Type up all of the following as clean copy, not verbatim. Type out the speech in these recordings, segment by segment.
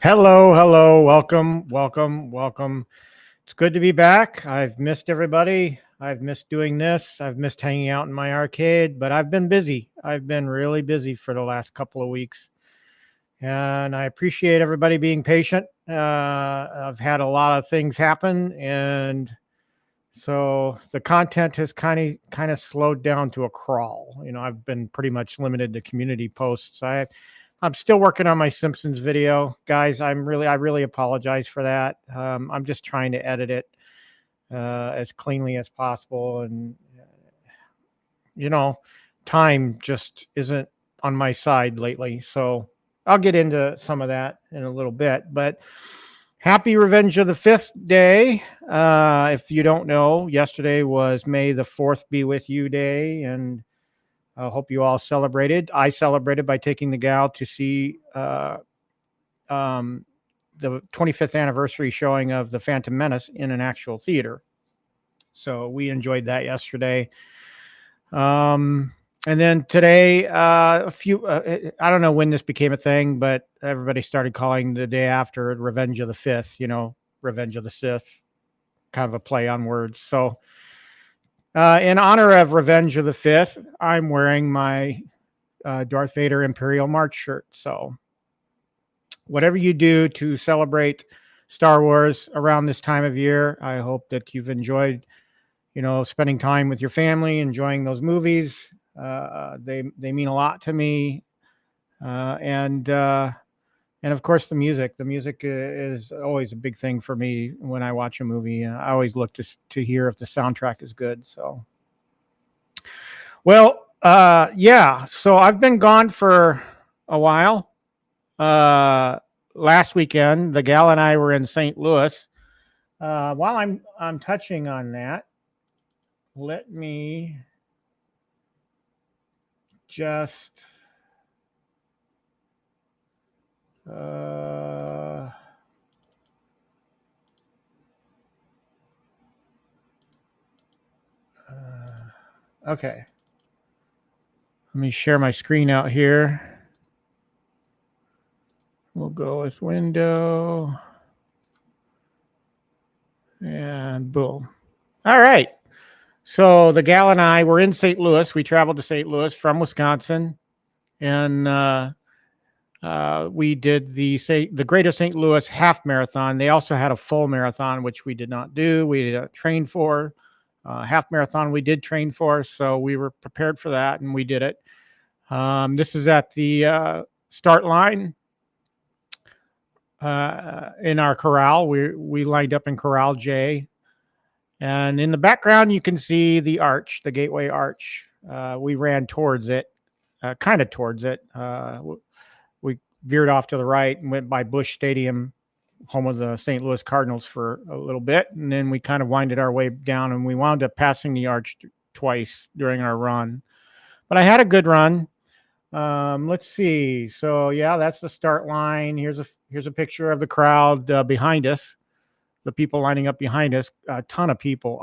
Hello, hello, welcome, welcome, welcome. It's good to be back. I've missed everybody. I've missed doing this. I've missed hanging out in my arcade, but I've been busy. I've been really busy for the last couple of weeks. And I appreciate everybody being patient. I've had a lot of things happen, and so the content has kind of slowed down to a crawl. I've been pretty much limited to community posts. I'm still working on my Simpsons video, guys. I really apologize for that. I'm just trying to edit it as cleanly as possible, and you know, time just isn't on my side lately. So I'll get into some of that in a little bit. But happy Revenge of the Fifth Day. If you don't know, yesterday was May the 4th Be With You Day, and I hope you all celebrated. I celebrated by taking the gal to see the 25th anniversary showing of The Phantom Menace in an actual theater. So we enjoyed that yesterday. And then today, I don't know when this became a thing, but everybody started calling the day after Revenge of the Fifth, Revenge of the Sith, kind of a play on words. So in honor of Revenge of the Fifth, I'm wearing my Darth Vader Imperial March shirt. So whatever you do to celebrate Star Wars around this time of year, I hope that you've enjoyed, spending time with your family, enjoying those movies. They mean a lot to me. And of course, the music. The music is always a big thing for me when I watch a movie. I always look to hear if the soundtrack is good. So, well, yeah. So I've been gone for a while. Last weekend, the gal and I were in St. Louis. While I'm touching on that, let me just okay. Let me share my screen out here. We'll go with window. And boom. All right. So the gal and I were in St. Louis. We traveled to St. Louis from Wisconsin. And we did the Greater St. Louis half marathon. They also had a full marathon, which we did not do. We did train for. Half marathon we did train for, so we were prepared for that, and we did it. This is at the start line in our corral. We lined up in Corral J, and in the background you can see the arch, the Gateway Arch. We ran towards it, kind of towards it. We veered off to the right and went by Busch Stadium, home of the St. Louis Cardinals, for a little bit, and then we kind of winded our way down, and we wound up passing the arch twice during our run. But I had a good run. Let's see. So yeah, that's the start line. Here's a picture of the crowd behind us, the people lining up behind us. A ton of people.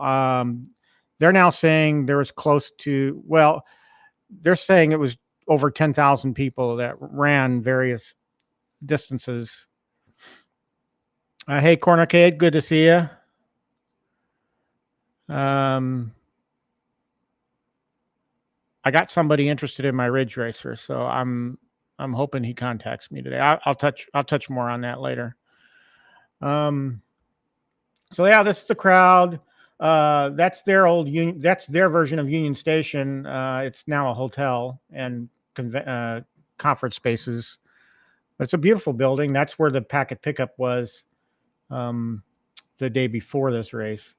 They're now saying there was close to, well, they're saying it was over 10,000 people that ran various distances. Hey, Quarterdeck, good to see you. I got somebody interested in my Ridge Racer, so I'm hoping he contacts me today. I'll touch more on that later. So yeah, this is the crowd. That's their old Union. That's their version of Union Station. It's now a hotel and conference spaces. But it's a beautiful building. That's where the packet pickup was the day before this race.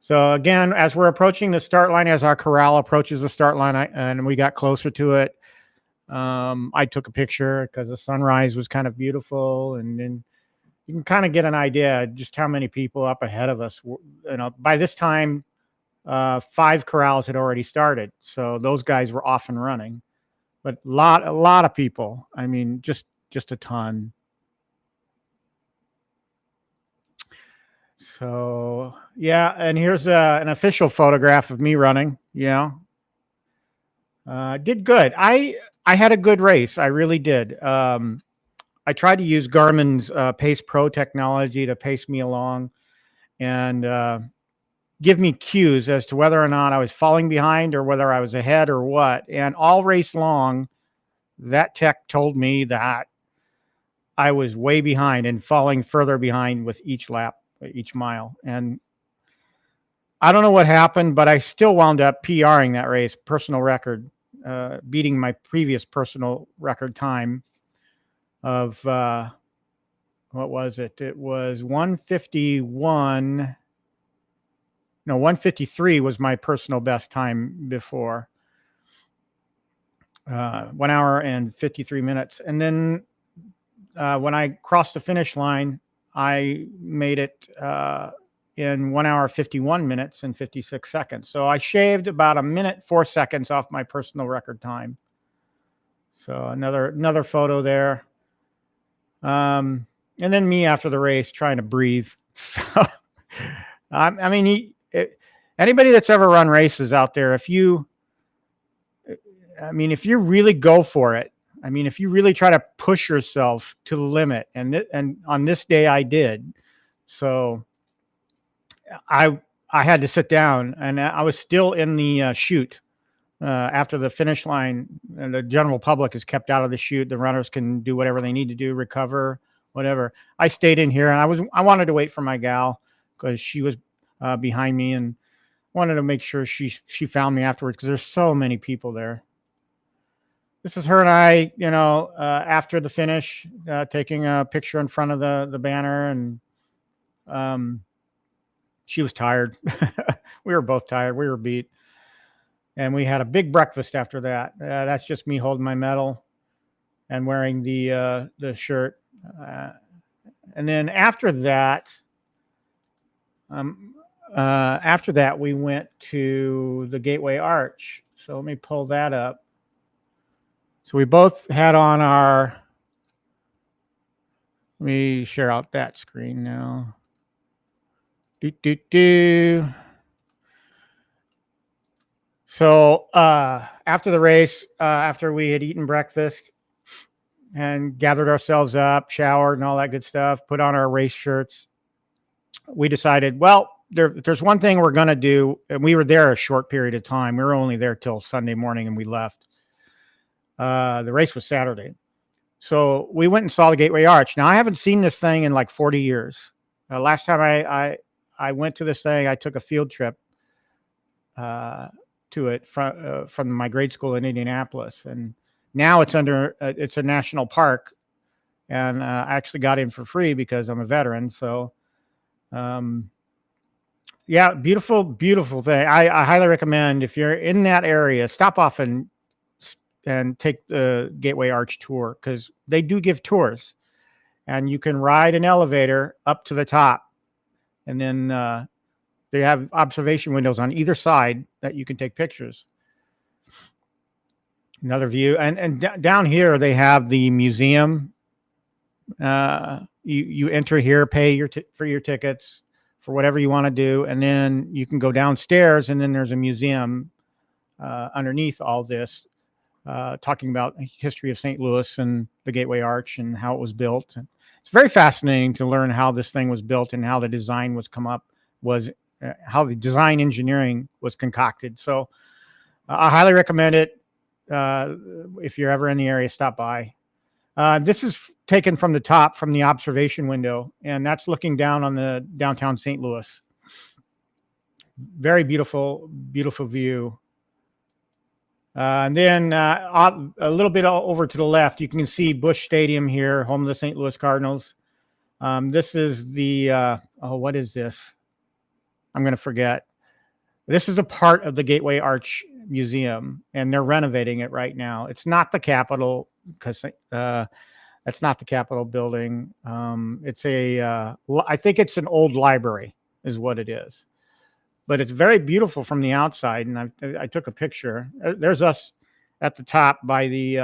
So again, as we're approaching the start line, as our corral approaches the start line, and we got closer to it, I took a picture because the sunrise was kind of beautiful, and then you can kind of get an idea just how many people up ahead of us. By this time, 5 corrals had already started, so those guys were off and running. But a lot of people. I mean, just a ton. So yeah, and here's an official photograph of me running. Yeah, did good. I had a good race. I really did. I I tried to use Garmin's Pace Pro technology to pace me along and give me cues as to whether or not I was falling behind or whether I was ahead or what. And all race long, that tech told me that I was way behind and falling further behind with each lap, each mile. And I don't know what happened, but I still wound up PRing that race, personal record, beating my previous personal record time of, what was it? It was 151. No, 153 was my personal best time before. 1 hour and 53 minutes. And then when I crossed the finish line, I made it in 1 hour, 51 minutes and 56 seconds. So I shaved about 1 minute, 4 seconds off my personal record time. So another photo there. And then me after the race trying to breathe. So, I mean, anybody that's ever run races out there, if you really go for it, I mean, if you really try to push yourself to the limit, and on this day I did, so I had to sit down, and I was still in the chute after the finish line. And the general public is kept out of the chute. The runners can do whatever they need to do, recover, whatever. I stayed in here, and I wanted to wait for my gal because she was behind me, and wanted to make sure she found me afterwards because there's so many people there. This is her and I, after the finish, taking a picture in front of the banner, and she was tired. We were both tired. We were beat, and we had a big breakfast after that. That's just me holding my medal and wearing the shirt. And then after that, we went to the Gateway Arch. So let me pull that up. So we both had on let me share out that screen now. So after the race, after we had eaten breakfast and gathered ourselves up, showered and all that good stuff, put on our race shirts, we decided, well, there's one thing we're going to do. And we were there a short period of time. We were only there till Sunday morning and we left. The race was Saturday. So we went and saw the Gateway Arch. Now, I haven't seen this thing in like 40 years. Last time I went to this thing, I took a field trip to it from my grade school in Indianapolis. And now it's it's a national park. And I actually got in for free because I'm a veteran. So, yeah, beautiful, beautiful thing. I highly recommend, if you're in that area, stop off and take the Gateway Arch tour, because they do give tours, and you can ride an elevator up to the top, and then they have observation windows on either side that you can take pictures. Another view, and down here they have the museum. You enter here, pay for your tickets for whatever you want to do, and then you can go downstairs, and then there's a museum underneath all this, talking about the history of St. Louis and the Gateway Arch and how it was built. It's very fascinating to learn how this thing was built and how the design how the design engineering was concocted. So I highly recommend it. If you're ever in the area, stop by. This is taken from the top, from the observation window, and that's looking down on the downtown St. Louis. Very beautiful, beautiful view. And then a little bit over to the left, you can see Busch Stadium here, home of the St. Louis Cardinals. This is the, what is this? I'm going to forget. This is a part of the Gateway Arch Museum, and they're renovating it right now. It's not the Capitol, because that's not the Capitol building. It's I think it's an old library is what it is. But it's very beautiful from the outside, and I took a picture. There's us at the top by the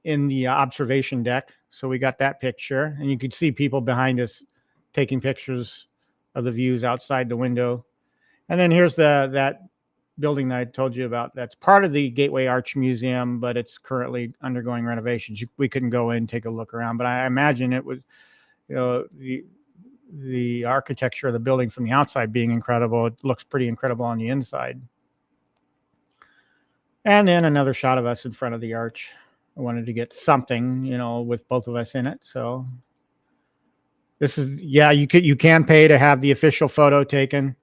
in the observation deck. So we got that picture, and you could see people behind us taking pictures of the views outside the window. And then here's that building that I told you about. That's part of the Gateway Arch Museum, but it's currently undergoing renovations. We couldn't go in and take a look around, but I imagine it was, the architecture of the building from the outside being incredible. It looks pretty incredible on the inside. And then another shot of us in front of the arch. I wanted to get something, with both of us in it. So this is, you can pay to have the official photo taken.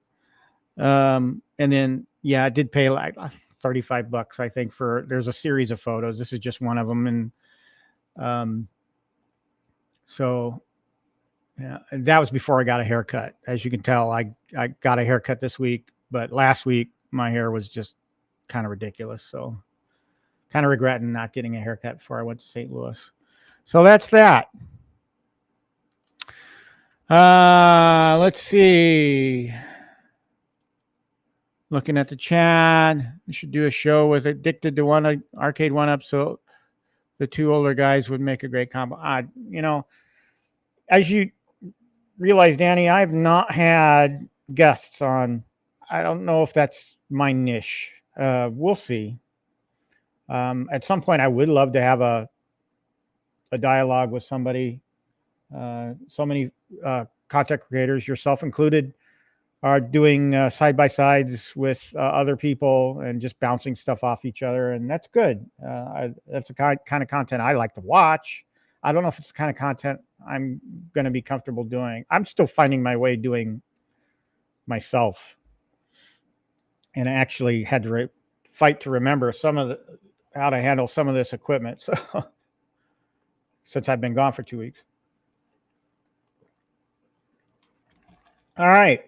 And then, I did pay like $35, I think, there's a series of photos. This is just one of them. And so, and that was before I got a haircut. As you can tell, I got a haircut this week, but last week my hair was just kind of ridiculous. So kind of regretting not getting a haircut before I went to St. Louis. So that's that. Let's see. Looking at the chat, we should do a show with Addicted to One Arcade One Up, so the two older guys would make a great combo. As you realize, Danny, I've not had guests on. I don't know if that's my niche. We'll see. At some point, I would love to have a dialogue with somebody. So many content creators, yourself included, are doing side-by-sides with other people and just bouncing stuff off each other. And that's good. That's the kind of content I like to watch. I don't know if it's the kind of content I'm going to be comfortable doing. I'm still finding my way doing myself. And I actually had to fight to remember how to handle some of this equipment. So since I've been gone for 2 weeks. All right.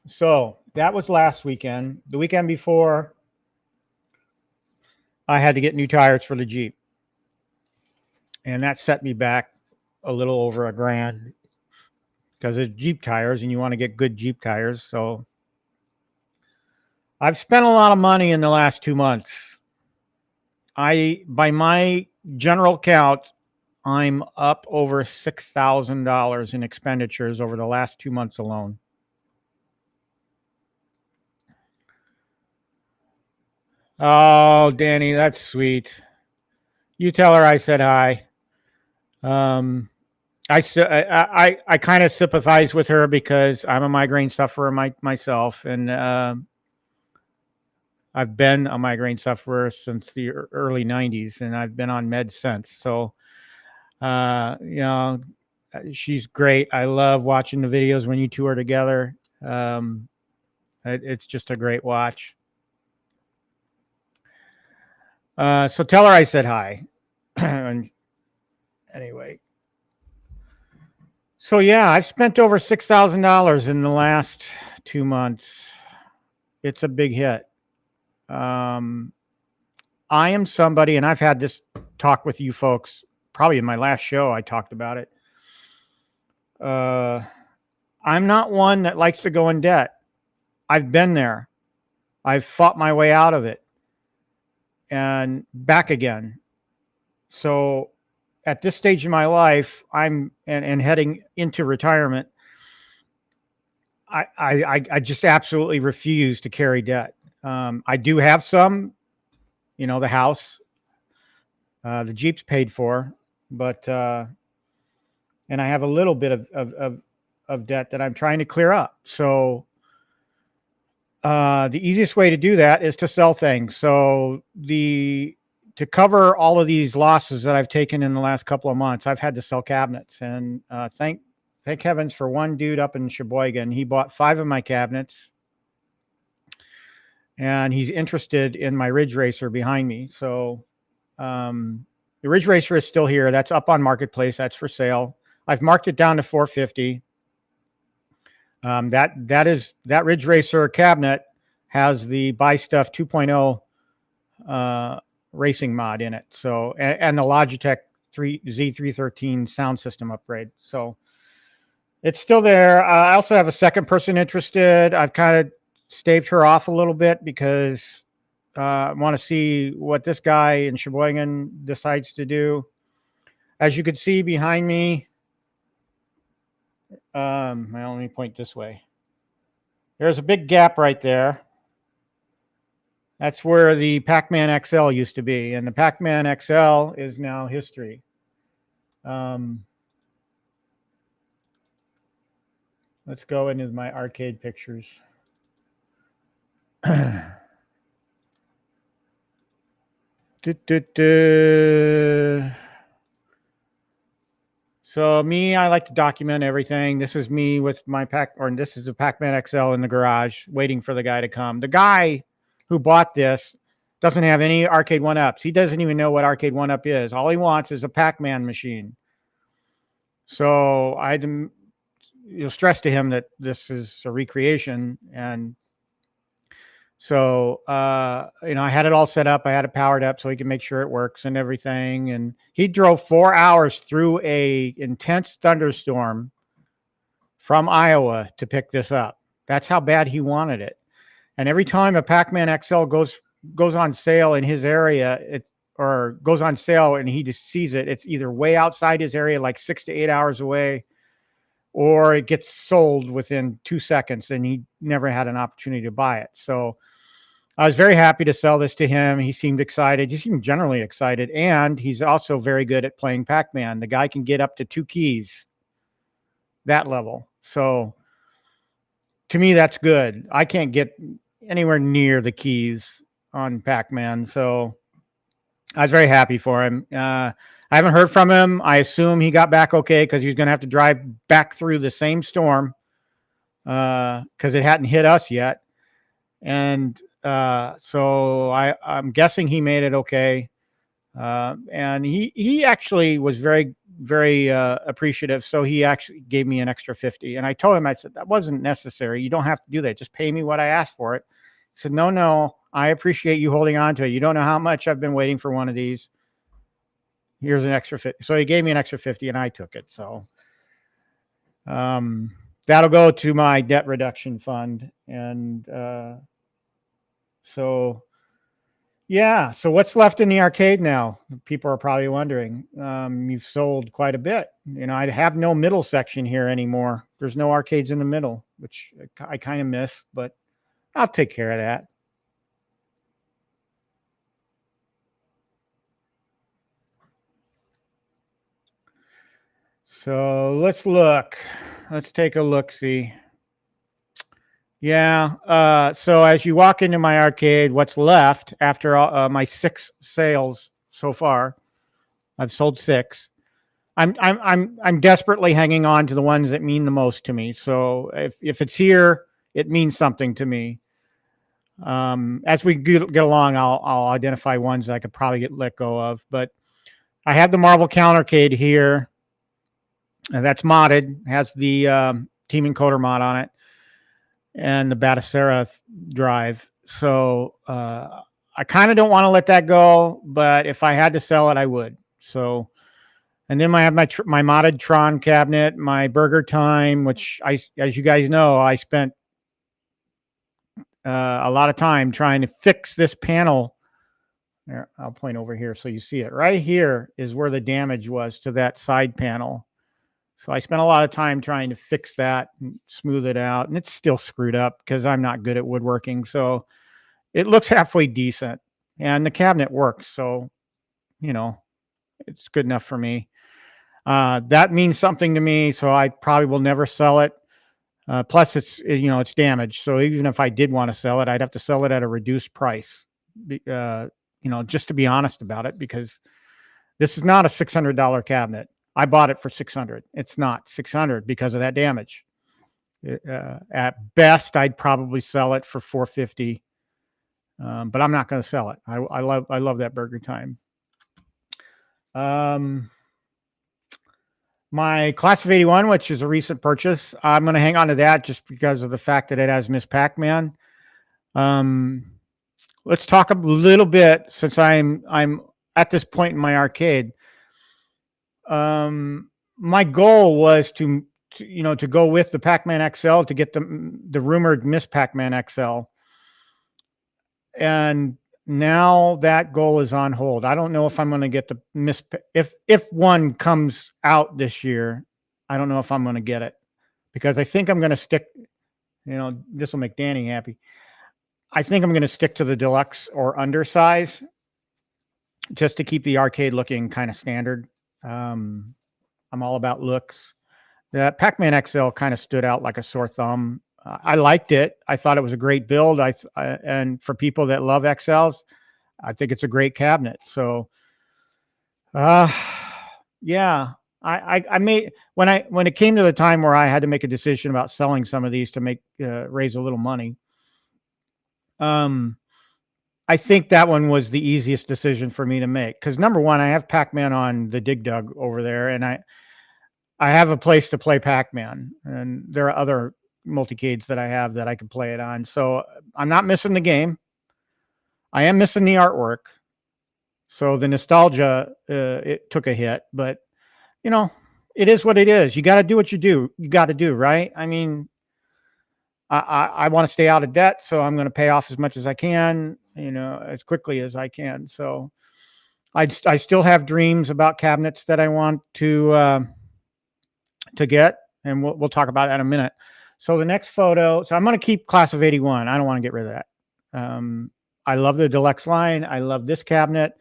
So that was last weekend. The weekend before, I had to get new tires for the Jeep. And that set me back a little over $1,000 because it's Jeep tires and you want to get good Jeep tires. So I've spent a lot of money in the last 2 months. By my general count, I'm up over $6,000 in expenditures over the last 2 months alone. Oh, Danny, that's sweet. You tell her I said hi. I kind of sympathize with her because I'm a migraine sufferer myself, and I've been a migraine sufferer since the early 90s, and I've been on meds since. So, she's great. I love watching the videos when you two are together. It's just a great watch. So tell her I said hi. And anyway. So yeah, I've spent over $6,000 in the last 2 months. It's a big hit. I am somebody, and I've had this talk with you folks, probably in my last show, I talked about it. I'm not one that likes to go in debt. I've been there. I've fought my way out of it and back again. So at this stage in my life, I'm and heading into retirement, I just absolutely refuse to carry debt. I do have some, the house, the Jeep's paid for, but and I have a little bit of debt that I'm trying to clear up. So the easiest way to do that is to sell things. So to cover all of these losses that I've taken in the last couple of months, I've had to sell cabinets. And thank heavens for one dude up in Sheboygan. He bought 5 of my cabinets, and he's interested in my Ridge Racer behind me. So the Ridge Racer is still here. That's up on Marketplace. That's for sale. I've marked it down to $450. That Ridge Racer cabinet has the Buy Stuff 2.0 racing mod in it. So, and the Logitech Z313 sound system upgrade. So it's still there. I also have a second person interested. I've kind of staved her off a little bit because I want to see what this guy in Sheboygan decides to do. As you can see behind me, let me point this way. There's a big gap right there. That's where the Pac-Man XL used to be, and the Pac-Man XL is now history. Let's go into my arcade pictures. So me, I like to document everything. This is me with my this is a Pac-Man XL in the garage, waiting for the guy to come. The guy who bought this doesn't have any Arcade 1-Ups. He doesn't even know what Arcade 1-Up is. All he wants is a Pac-Man machine. So I stress to him that this is a recreation, and so, I had it all set up. I had it powered up so he can make sure it works and everything. And he drove 4 hours through a intense thunderstorm from Iowa to pick this up. That's how bad he wanted it. And every time a Pac-Man XL goes on sale in his area, or goes on sale and he just sees it, it's either way outside his area, like 6 to 8 hours away, or it gets sold within 2 seconds and he never had an opportunity to buy it. So I was very happy to sell this to him. He seemed excited. He seemed generally excited. And he's also very good at playing Pac-Man. The guy can get up to 2 keys, that level. So to me, that's good. I can't get anywhere near the keys on Pac-Man. So I was very happy for him. I haven't heard from him. I assume he got back okay, because he was going to have to drive back through the same storm, because it hadn't hit us yet. And so I'm guessing he made it okay. And he actually was very, very appreciative. So he actually gave me an extra 50. And I told him, I said, that wasn't necessary. You don't have to do that. Just pay me what I asked for it. He said, no, I appreciate you holding on to it. You don't know how much I've been waiting for one of these. Here's an extra 50. So he gave me an extra 50 and I took it. So that'll go to my debt reduction fund. And so what's left in the arcade now? People are probably wondering. You've sold quite a bit. I have no middle section here anymore. There's no arcades in the middle, which I kind of miss, but I'll take care of that. So let's look. Let's take a look-see. Yeah. So as you walk into my arcade, what's left after my 6 sales so far? I've sold 6. I'm desperately hanging on to the ones that mean the most to me. So if it's here, it means something to me. As we get along, I'll identify ones that I could probably let go of. But I have the Marvel Countercade here, and that's modded. Has the Team Encoder mod on it, and the Batacera drive. So I kind of don't want to let that go, but if I had to sell it, I would. So, and then I have my modded Tron cabinet, my Burger Time, which as you guys know, I spent a lot of time trying to fix this panel. There, I'll point over here so you see it. Right here is where the damage was to that side panel. So I spent a lot of time trying to fix that and smooth it out, and it's still screwed up because I'm not good at woodworking. So it looks halfway decent, and the cabinet works. So, it's good enough for me. That means something to me. So I probably will never sell it. Plus it's damaged. So even if I did want to sell it, I'd have to sell it at a reduced price, just to be honest about it, because this is not a $600 cabinet. I bought it for $600. It's not $600 because of that damage. At best, I'd probably sell it for $450, but I'm not going to sell it. I love that Burger Time. My Class of 81, which is a recent purchase, I'm going to hang on to that just because of the fact that it has Miss Pac-Man. Let's talk a little bit, since I'm at this point in my arcade. My goal was to go with the Pac-Man XL to get the rumored Miss Pac-Man XL. And now that goal is on hold. I don't know if I'm going to get the if one comes out this year. I don't know if I'm going to get it, because I think I'm going to stick, this will make Danny happy. I think I'm going to stick to the deluxe or undersize just to keep the arcade looking kind of standard. I'm all about looks. That Pac-Man XL kind of stood out like a sore thumb. I liked it. I thought it was a great build. And for people that love XLs, I think it's a great cabinet. So, yeah, I made when it came to the time where I had to make a decision about selling some of these to raise a little money. I think that one was the easiest decision for me to make because number one, I have Pac-Man on the Dig Dug over there, and I have a place to play Pac-Man, and there are other multicades that I have that I can play it on. So I'm not missing the game. I am missing the artwork. So the nostalgia, it took a hit, but you know, it is what it is. You got to do what you got to do, right? I mean, I want to stay out of debt, so I'm going to pay off as much as I can, you know, as quickly as I can. So I still have dreams about cabinets that I want to get, and we'll talk about that in a minute. So the next photo, so I'm going to keep Class of 81. I don't want to get rid of that. I love the deluxe line. I love this cabinet.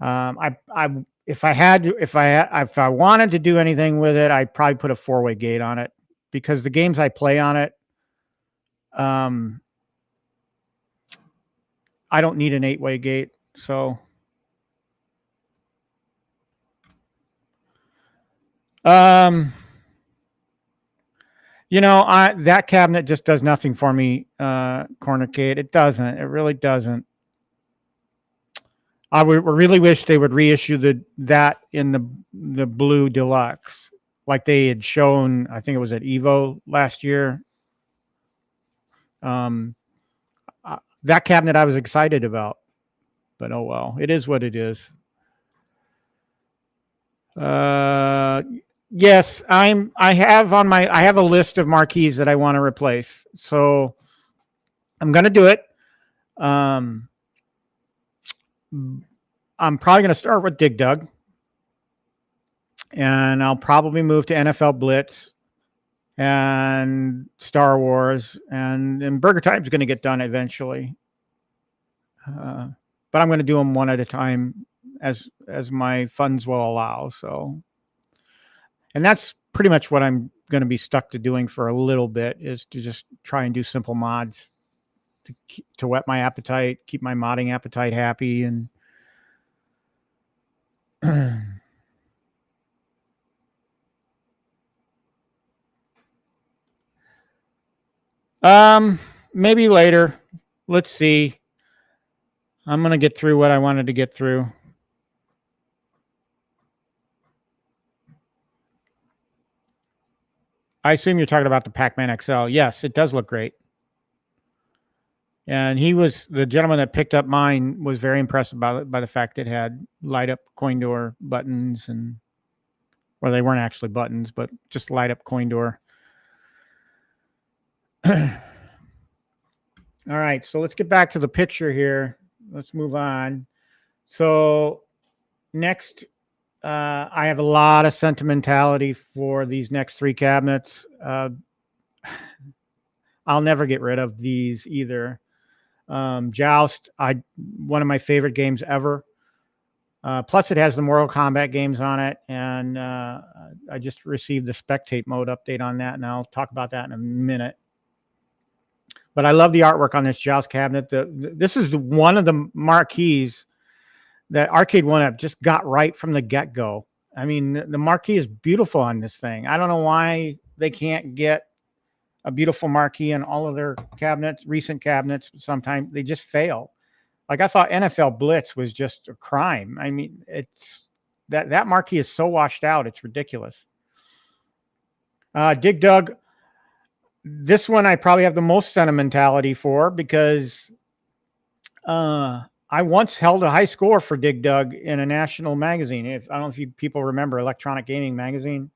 If I wanted to do anything with it, I'd probably put a 4-way gate on it because the games I play on it, I don't need an 8-way gate. So, you know, that cabinet just does nothing for me, Cornercade. It doesn't. It really doesn't. I really wish they would reissue that in the blue deluxe, like they had shown. I think it was at Evo last year. That cabinet I was excited about, but oh well, it is what it is. Yes, I have a list of marquees that I want to replace. So I'm going to do it. I'm probably going to start with Dig Dug, and I'll probably move to NFL Blitz and Star Wars, and Burger Time's going to get done eventually. But I'm going to do them one at a time as my funds will allow. So, and that's pretty much what I'm going to be stuck to doing for a little bit, is to just try and do simple mods to whet my appetite, keep my modding appetite happy, and maybe later. Let's see. I'm going to get through what I wanted to get through. I assume you're talking about the Pac-Man XL. Yes, it does look great. And the gentleman that picked up mine was very impressed by the fact it had light up coin door buttons, or they weren't actually buttons, but just light up coin door. All right, so let's get back to the picture here. Let's move on. So next, I have a lot of sentimentality for these next 3 cabinets. I'll never get rid of these either. Joust, one of my favorite games ever. Plus it has the Mortal Kombat games on it, and I just received the Spectate mode update on that, and I'll talk about that in a minute. But I love the artwork on this Joust cabinet. This is one of the marquees that Arcade 1-Up just got right from the get-go. I mean, the marquee is beautiful on this thing. I don't know why they can't get a beautiful marquee in all of their cabinets, recent cabinets. Sometimes they just fail. Like, I thought NFL Blitz was just a crime. I mean, it's that marquee is so washed out, it's ridiculous. Dig Dug, this one I probably have the most sentimentality for, because I once held a high score for Dig Dug in a national magazine. I don't know if you people remember Electronic Gaming Magazine.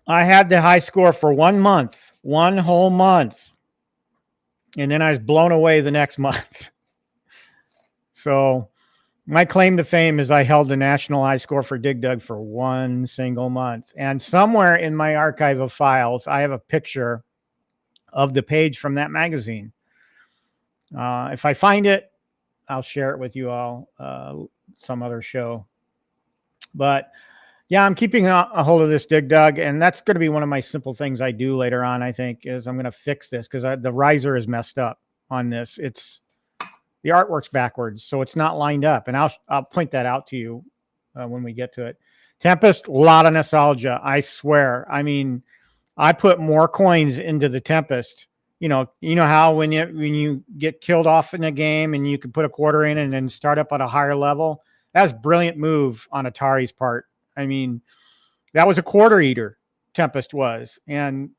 I had the high score for 1 month, one whole month. And then I was blown away the next month. So my claim to fame is I held the national high score for Dig Dug for 1 single month. And somewhere in my archive of files, I have a picture of the page from that magazine. If I find it, I'll share it with you all some other show. But yeah, I'm keeping a hold of this Dig Dug, and that's going to be one of my simple things I do later on, I think, is I'm going to fix this because the riser is messed up on this. The artwork's backwards, so it's not lined up, and I'll point that out to you when we get to it. Tempest, a lot of nostalgia, I swear. I mean, I put more coins into the Tempest. You know how when you get killed off in a game and you can put a quarter in and then start up at a higher level. That's a brilliant move on Atari's part. I mean, that was a quarter eater, Tempest was. And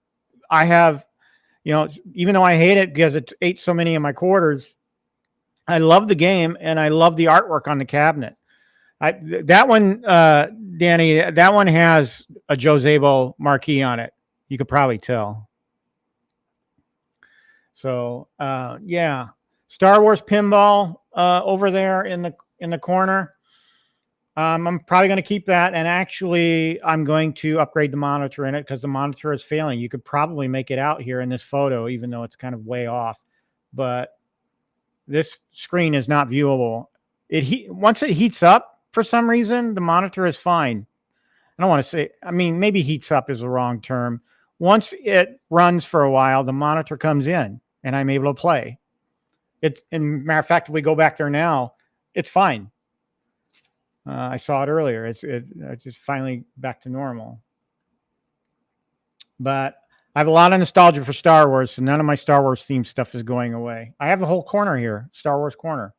I have, even though I hate it because it ate so many of my quarters, I love the game and I love the artwork on the cabinet. That one, Danny, that one has a Joe Zabel marquee on it. You could probably tell. So, yeah. Star Wars pinball over there in the corner. I'm probably going to keep that, and actually I'm going to upgrade the monitor in it because the monitor is failing. You could probably make it out here in this photo, even though it's kind of way off. But this screen is not viewable. Once it heats up for some reason, the monitor is fine. I don't want to say, I mean, maybe heats up is the wrong term. Once it runs for a while, the monitor comes in, and I'm able to play. And matter of fact, if we go back there now, it's fine. I saw it earlier. It's just finally back to normal. But I have a lot of nostalgia for Star Wars, so none of my Star Wars themed stuff is going away. I have a whole corner here, Star Wars corner.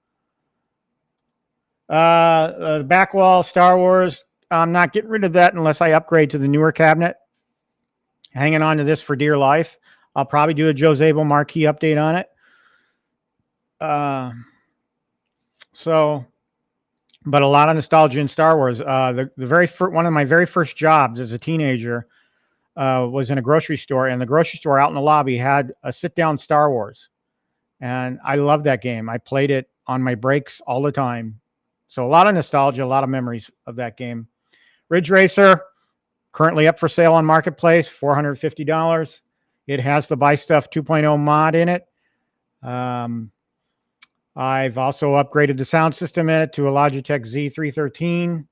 Back wall, Star Wars. I'm not getting rid of that unless I upgrade to the newer cabinet. Hanging on to this for dear life. I'll probably do a Joe Zabel marquee update on it. But a lot of nostalgia in Star Wars. One of my very first jobs as a teenager was in a grocery store, and the grocery store out in the lobby had a sit-down Star Wars, and I loved that game. I played it on my breaks all the time. So a lot of nostalgia, a lot of memories of that game. Ridge Racer, currently up for sale on Marketplace, $450. It has the Buy Stuff 2.0 mod in it. I've also upgraded the sound system in it to a Logitech Z313.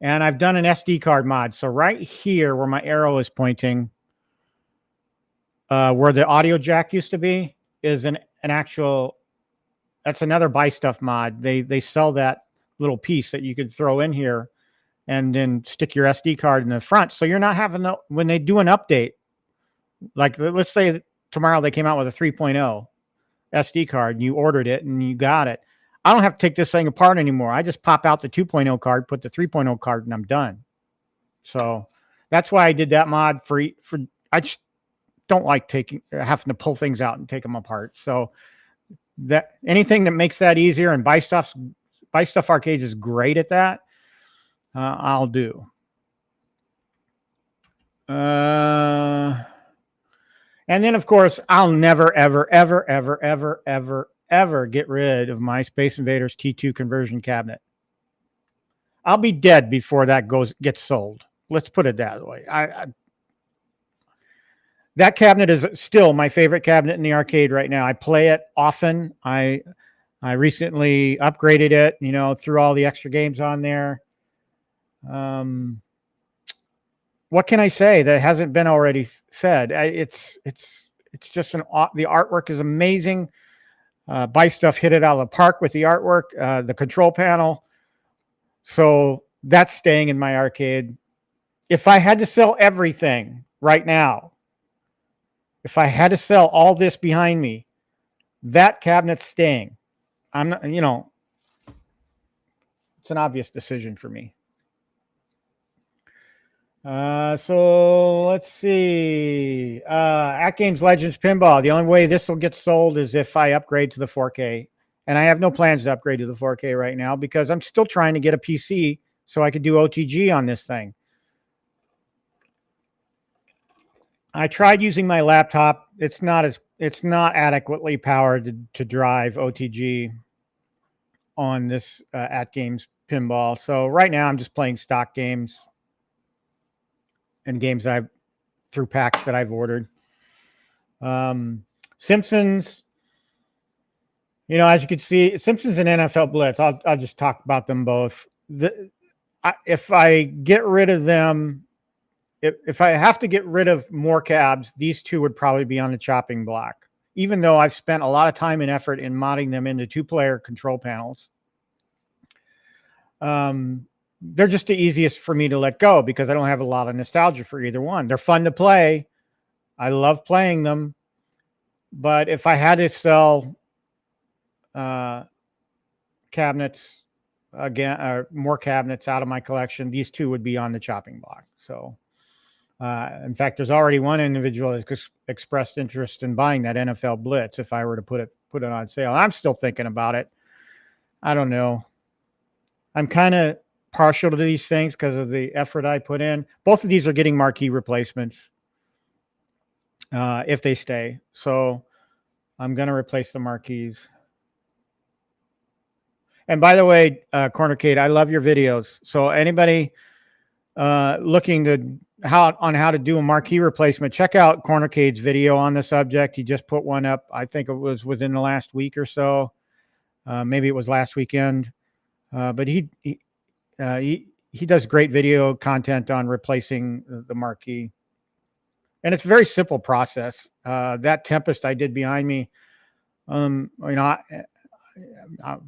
And I've done an SD card mod. So right here where my arrow is pointing, where the audio jack used to be, is an actual, that's another Buy Stuff mod. They sell that little piece that you could throw in here and then stick your SD card in the front. So you're not having to, when they do an update, like let's say tomorrow they came out with a 3.0 SD card and you ordered it and you got it. I don't have to take this thing apart anymore. I just pop out the 2.0 card, put the 3.0 card, and I'm done. So that's why I did that mod for I just don't like having to pull things out and take them apart. So that anything that makes that easier, and Buy Stuff Arcade is great at that. I'll do. And then, of course, I'll never, ever, ever, ever, ever, ever, ever get rid of my Space Invaders T2 conversion cabinet. I'll be dead before that gets sold. Let's put it that way. That cabinet is still my favorite cabinet in the arcade right now. I play it often. I recently upgraded it, threw all the extra games on there. What can I say that hasn't been already said? It's just the artwork is amazing. Buy Stuff hit it out of the park with the artwork, the control panel. So that's staying in my arcade. If I had to sell everything right now, if I had to sell all this behind me, that cabinet's staying. I'm not, it's an obvious decision for me. So let's see. At Games Legends Pinball. The only way this will get sold is if I upgrade to the 4K. And I have no plans to upgrade to the 4K right now because I'm still trying to get a PC so I could do OTG on this thing. I tried using my laptop. It's not adequately powered to drive OTG on this At Games Pinball. So right now I'm just playing stock games and games through packs that I've ordered. Simpsons, you know, as you can see, Simpsons and NFL Blitz. I'll just talk about them both. If I get rid of them, if I have to get rid of more cabs, these two would probably be on the chopping block. Even though I've spent a lot of time and effort in modding them into 2-player control panels, they're just the easiest for me to let go because I don't have a lot of nostalgia for either one. They're fun to play. I love playing them. But if I had to sell cabinets again, or more cabinets out of my collection, these two would be on the chopping block. So, in fact, there's already one individual that expressed interest in buying that NFL Blitz if I were to put it on sale. I'm still thinking about it. I don't know. I'm kind of partial to these things because of the effort I put in. Both of these are getting marquee replacements if they stay. So I'm going to replace the marquees. And by the way, Cornercade, I love your videos. So anybody looking to how to do a marquee replacement, check out Cornercade's video on the subject. He just put one up. I think it was within the last week or so. Maybe it was last weekend. But he does great video content on replacing the marquee. And it's a very simple process. That Tempest I did behind me, you know,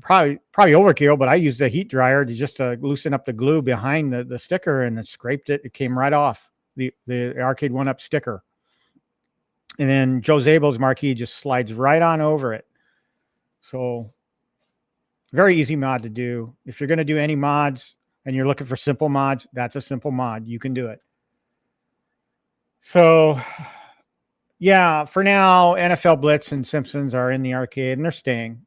probably overkill, but I used a heat dryer to loosen up the glue behind the sticker, and it scraped it. It came right off the Arcade 1-Up sticker. And then Joe Zabel's marquee just slides right on over it. So very easy mod to do. If you're going to do any mods and you're looking for simple mods, that's a simple mod. You can do it. So yeah, for now, NFL Blitz and Simpsons are in the arcade and they're staying.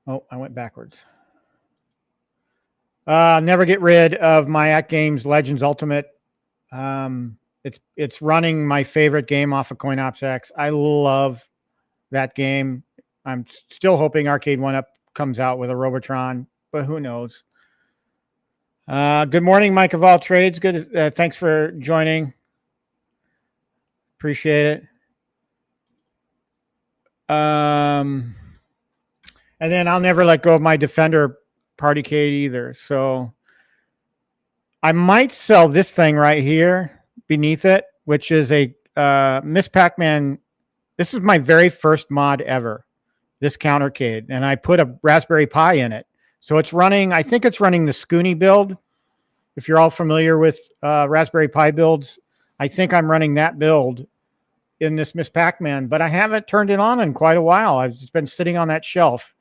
Oh, I went backwards. Never get rid of my At Games Legends Ultimate. It's running my favorite game off of CoinOps X. I love that game. I'm still hoping Arcade 1-Up comes out with a Robotron, but who knows? Good morning, Mike of All Trades. Good. Thanks for joining. Appreciate it. And then I'll never let go of my Defender Party Cade either. So I might sell this thing right here beneath it, which is a Miss Pac-Man. This is my very first mod ever, this Countercade. And I put a Raspberry Pi in it. So it's running, I think it's running the Scooney build. If you're all familiar with Raspberry Pi builds, I think I'm running that build in this Miss Pac-Man, but I haven't turned it on in quite a while. I've just been sitting on that shelf.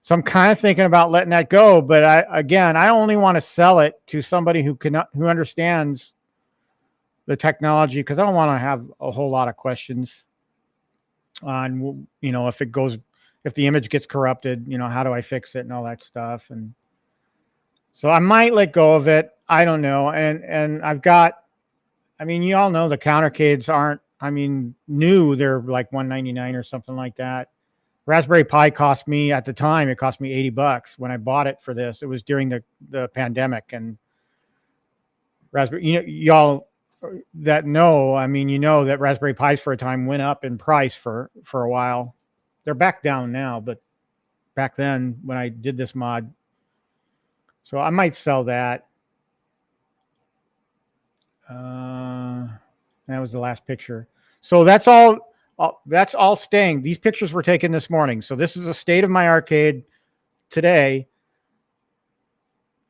So I'm kind of thinking about letting that go. But I only want to sell it to somebody who understands the technology, because I don't want to have a whole lot of questions on, you know, if the image gets corrupted, you know, how do I fix it and all that stuff. And so I might let go of it. I don't know. And I've got, I mean, you all know the Countercades aren't, I mean, new. They're like $199 or something like that. Raspberry Pi cost me, at the time, it cost me $80 when I bought it for this. It was during the pandemic, and Raspberry, you know, y'all that know, I mean, you know that Raspberry Pis for a time went up in price for a while. They're back down now, but back then when I did this mod, so I might sell that. That was the last picture. So that's all staying. These pictures were taken this morning. So this is the state of my arcade today.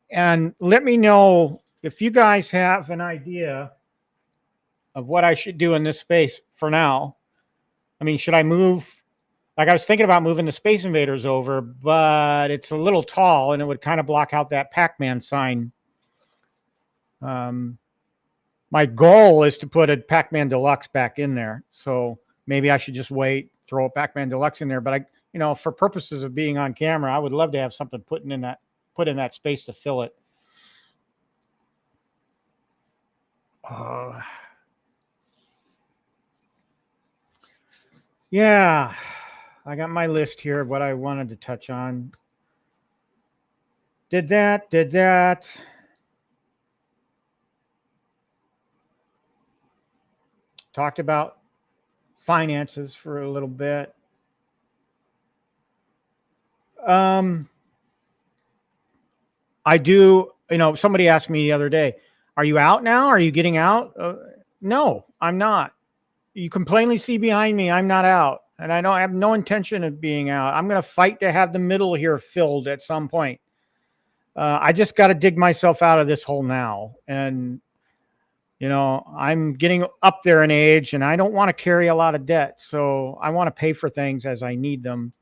And let me know if you guys have an idea of what I should do in this space for now. I mean, should I move? Like, I was thinking about moving the Space Invaders over, but it's a little tall and it would kind of block out that Pac-Man sign. My goal is to put a Pac-Man Deluxe back in there. So maybe I should just wait, throw a Pac-Man Deluxe in there. But you know, for purposes of being on camera, I would love to have something put in that space to fill it. Yeah, I got my list here of what I wanted to touch on. Did that. talked about finances for a little bit. I do, somebody asked me the other day, are you out now? Are you getting out? No, I'm not. You can plainly see behind me, I'm not out. And I have no intention of being out. I'm going to fight to have the middle here filled at some point. I just got to dig myself out of this hole now. And, I'm getting up there in age and I don't want to carry a lot of debt. So I want to pay for things as I need them.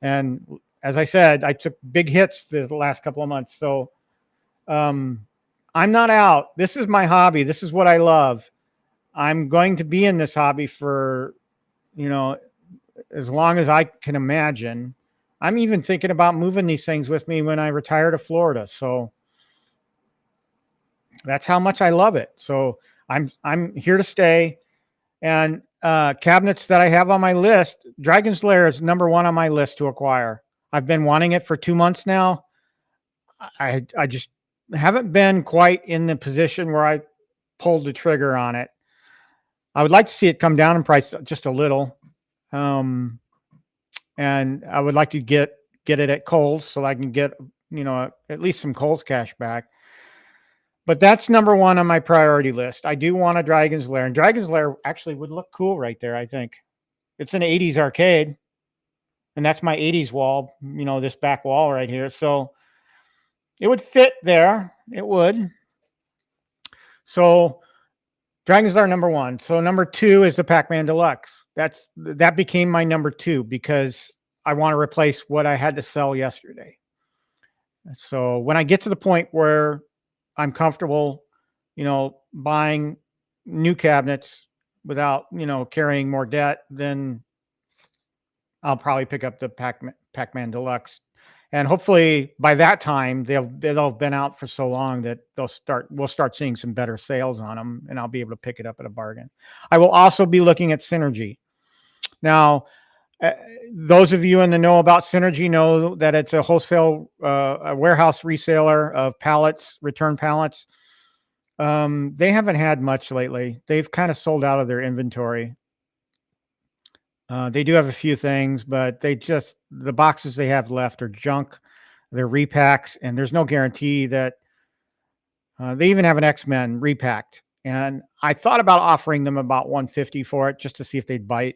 And as I said, I took big hits the last couple of months. So I'm not out. This is my hobby. This is what I love. I'm going to be in this hobby for, as long as I can imagine. I'm even thinking about moving these things with me when I retire to Florida. So that's how much I love it. So I'm here to stay. And cabinets that I have on my list, Dragon's Lair is number one on my list to acquire. I've been wanting it for 2 months now. I just haven't been quite in the position where I pulled the trigger on it. I would like to see it come down in price just a little. And I would like to get it at Kohl's so I can get, at least some Kohl's cash back. But that's number one on my priority list. I do want a Dragon's Lair, and Dragon's Lair actually would look cool right there, I think. It's an 80s arcade, and that's my 80s wall, this back wall right here. So it would fit there. It would. So Dragon's Lair number one. So number two is the Pac-Man Deluxe. That became my number two because I want to replace what I had to sell yesterday. So when I get to the point where I'm comfortable, buying new cabinets without, carrying more debt, then I'll probably pick up the Pac-Man Deluxe. And hopefully by that time they'll have been out for so long that we'll start seeing some better sales on them, and I'll be able to pick it up at a bargain. I will also be looking at Synergy. Now, those of you in the know about Synergy know that it's a wholesale a warehouse reseller of pallets, return pallets. They haven't had much lately. They've kind of sold out of their inventory. They do have a few things, but the boxes they have left are junk. They're repacks, and there's no guarantee that they even have an X-Men repacked. And I thought about offering them about $150 for it just to see if they'd bite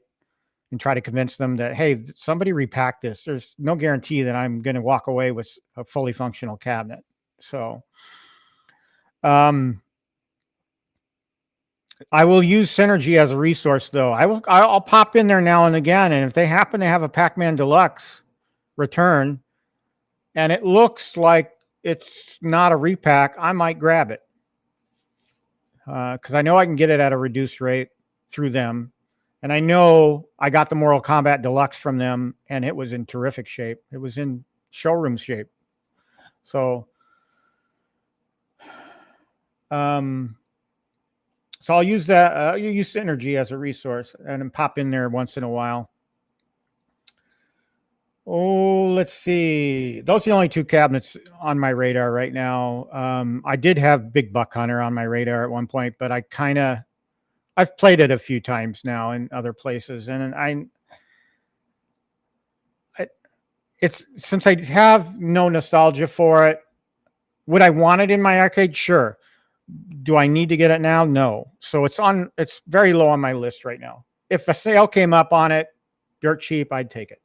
and try to convince them that, hey, somebody repacked this. There's no guarantee that I'm going to walk away with a fully functional cabinet. So, I will use Synergy as a resource, though. I'll pop in there now and again, and if they happen to have a Pac-Man Deluxe return, and it looks like it's not a repack, I might grab it because I know I can get it at a reduced rate through them, and I know I got the Mortal Kombat Deluxe from them, and it was in terrific shape. It was in showroom shape. So, so I'll use that. I'll use Synergy as a resource and pop in there once in a while. Oh, let's see. Those are the only two cabinets on my radar right now. I did have Big Buck Hunter on my radar at one point, but I've played it a few times now in other places, and it's since I have no nostalgia for it. Would I want it in my arcade? Sure. Do I need to get it now? No. So it's very low on my list right now. If a sale came up on it, dirt cheap, I'd take it.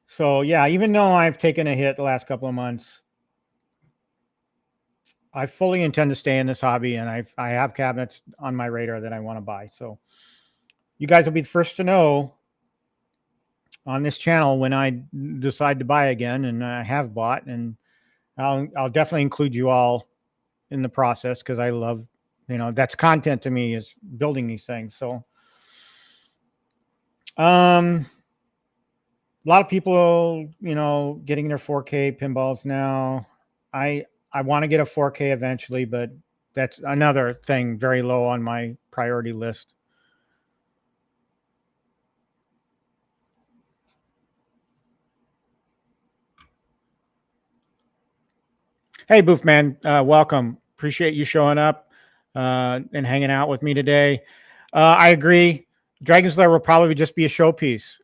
So yeah, even though I've taken a hit the last couple of months, I fully intend to stay in this hobby, and I have cabinets on my radar that I want to buy. So you guys will be the first to know on this channel when I decide to buy again, and I have bought, and I'll definitely include you all in the process because I love, that's content to me, is building these things. So, a lot of people, getting their 4K pinballs now. I want to get a 4K eventually, but that's another thing very low on my priority list. Hey, Boofman, welcome. Appreciate you showing up and hanging out with me today. I agree. Dragon's Lair will probably just be a showpiece,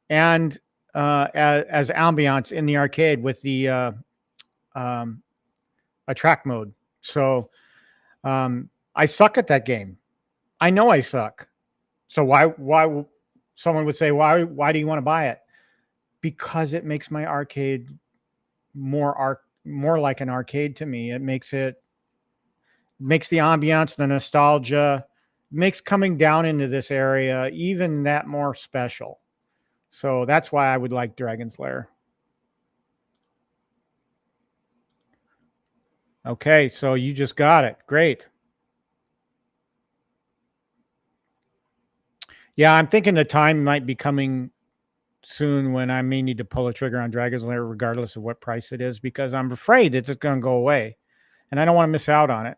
and as ambiance in the arcade with the attract mode. So I suck at that game. I know I suck. So why someone would say, why do you want to buy it? Because it makes my arcade more like an arcade to me. It makes the ambiance, the nostalgia, makes coming down into this area even that more special. So that's why I would like Dragon's Lair. Okay, so you just got it. Great. Yeah, I'm thinking the time might be coming soon when I may need to pull a trigger on Dragon's Lair regardless of what price it is, because I'm afraid it's just going to go away and I don't want to miss out on it.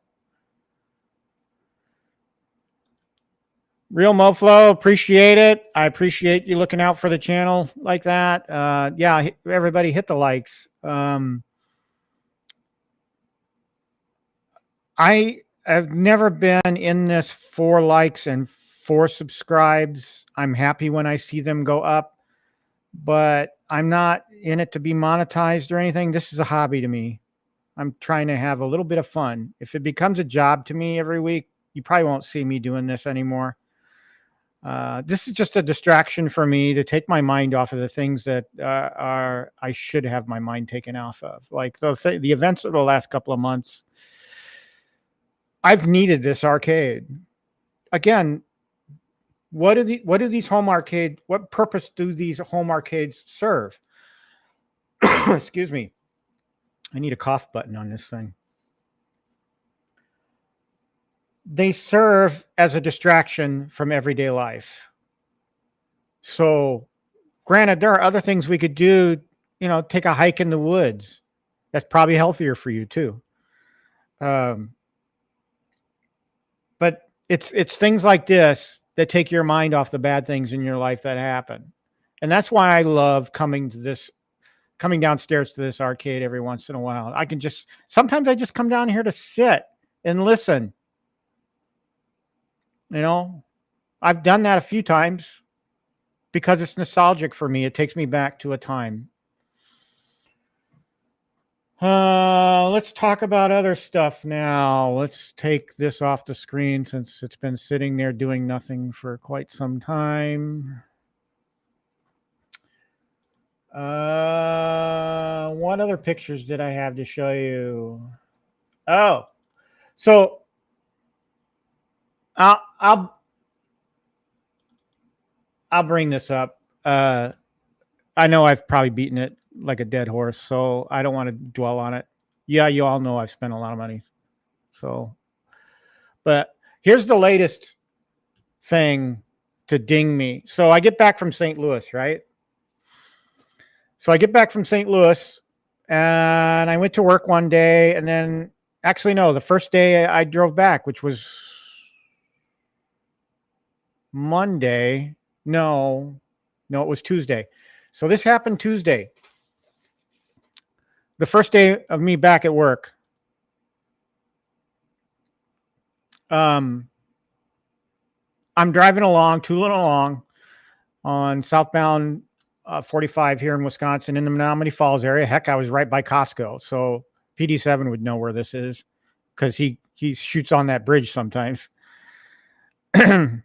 Real MoFlo, appreciate it. I appreciate you looking out for the channel like that. Yeah, everybody hit the likes. I have never been in this for likes and for subscribes. I'm happy when I see them go up, but I'm not in it to be monetized or anything. This is a hobby to me. I'm trying to have a little bit of fun. If it becomes a job to me every week, you probably won't see me doing this anymore. This is just a distraction for me to take my mind off of the things that I should have my mind taken off of. Like the events of the last couple of months. I've needed this arcade. Again, what do these home arcade, what purpose do these home arcades serve? Excuse me. I need a cough button on this thing. They serve as a distraction from everyday life. So granted, there are other things we could do, you know, take a hike in the woods. That's probably healthier for you too. But it's things like this that take your mind off the bad things in your life that happen. And that's why I love coming downstairs to this arcade every once in a while. Sometimes I just come down here to sit and listen. You know, I've done that a few times because it's nostalgic for me. It takes me back to a time. Let's talk about other stuff now. Let's take this off the screen since it's been sitting there doing nothing for quite some time. What other pictures did I have to show you? Oh, so I'll bring this up. I know I've probably beaten it like a dead horse, so I don't want to dwell on it. Yeah, you all know I've spent a lot of money. So, but here's the latest thing to ding me. So I get back from St. Louis, right? So I get back from St. Louis and I went to work one day, and then actually, no, the first day I drove back, which was Monday. No, it was Tuesday. So this happened Tuesday. The first day of me back at work. I'm driving along, tooling along on southbound 45 here in Wisconsin in the Menominee Falls area. Heck, I was right by Costco. So PD7 would know where this is because he shoots on that bridge sometimes. I'm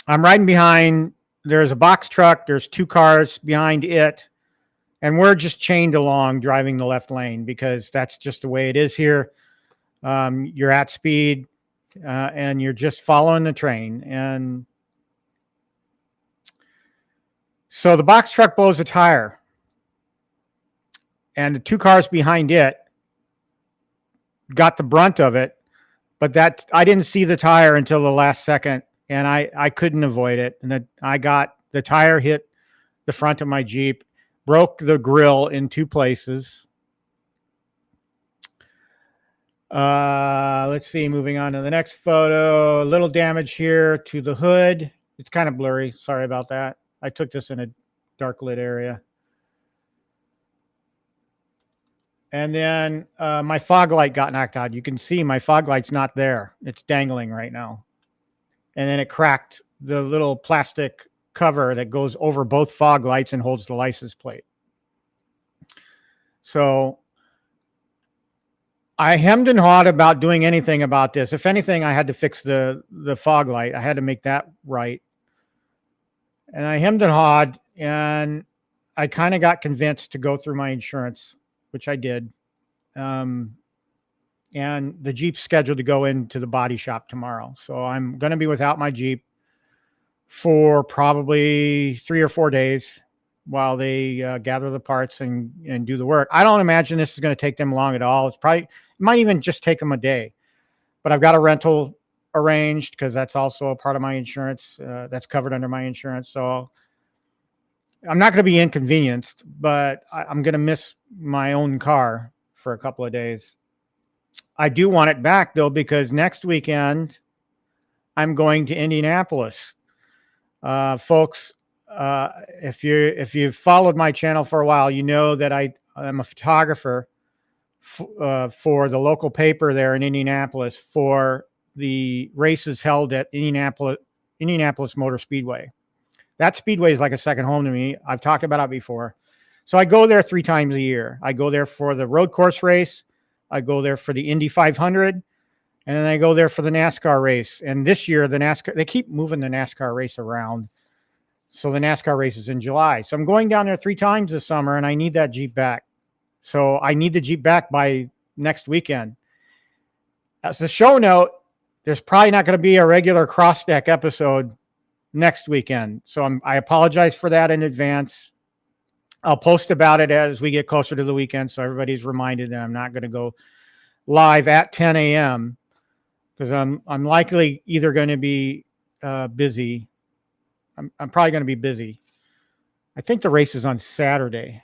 riding behind. There's a box truck. There's two cars behind it. And we're just chained along driving the left lane because that's just the way it is here. You're at speed and you're just following the train. And so the box truck blows a tire. And the two cars behind it got the brunt of it. But I didn't see the tire until the last second. And I couldn't avoid it. And the tire hit the front of my Jeep, broke the grill in two places. Let's see, moving on to the next photo. A little damage here to the hood. It's kind of blurry. Sorry about that. I took this in a dark lit area. And then my fog light got knocked out. You can see my fog light's not there. It's dangling right now. And then it cracked the little plastic cover that goes over both fog lights and holds the license plate. So I hemmed and hawed about doing anything about this. If anything, I had to fix the fog light. I had to make that right. And I hemmed and hawed, and I kind of got convinced to go through my insurance, which I did. And the Jeep's scheduled to go into the body shop tomorrow. So I'm going to be without my Jeep for probably 3 or 4 days while they gather the parts and do the work. I don't imagine this is going to take them long at all. It might even just take them a day. But I've got a rental arranged because that's also a part of my insurance. That's covered under my insurance. So I'm not going to be inconvenienced, but I'm going to miss my own car for a couple of days. I do want it back, though, because next weekend I'm going to Indianapolis. Folks, if you've followed my channel for a while, you know that I'm a photographer for the local paper there in Indianapolis for the races held at Indianapolis Motor Speedway. That speedway is like a second home to me. I've talked about it before. So I go there 3 times a year. I go there for the road course race. I go there for the Indy 500. And then I go there for the NASCAR race. And this year, they keep moving the NASCAR race around. So the NASCAR race is in July. So I'm going down there 3 times this summer, and I need that Jeep back. So I need the Jeep back by next weekend. As a show note, there's probably not going to be a regular Crossdeck episode next weekend. So I apologize for that in advance. I'll post about it as we get closer to the weekend, so everybody's reminded that I'm not going to go live at 10 a.m. because I'm likely either going to be busy. I'm probably going to be busy. I think the race is on Saturday.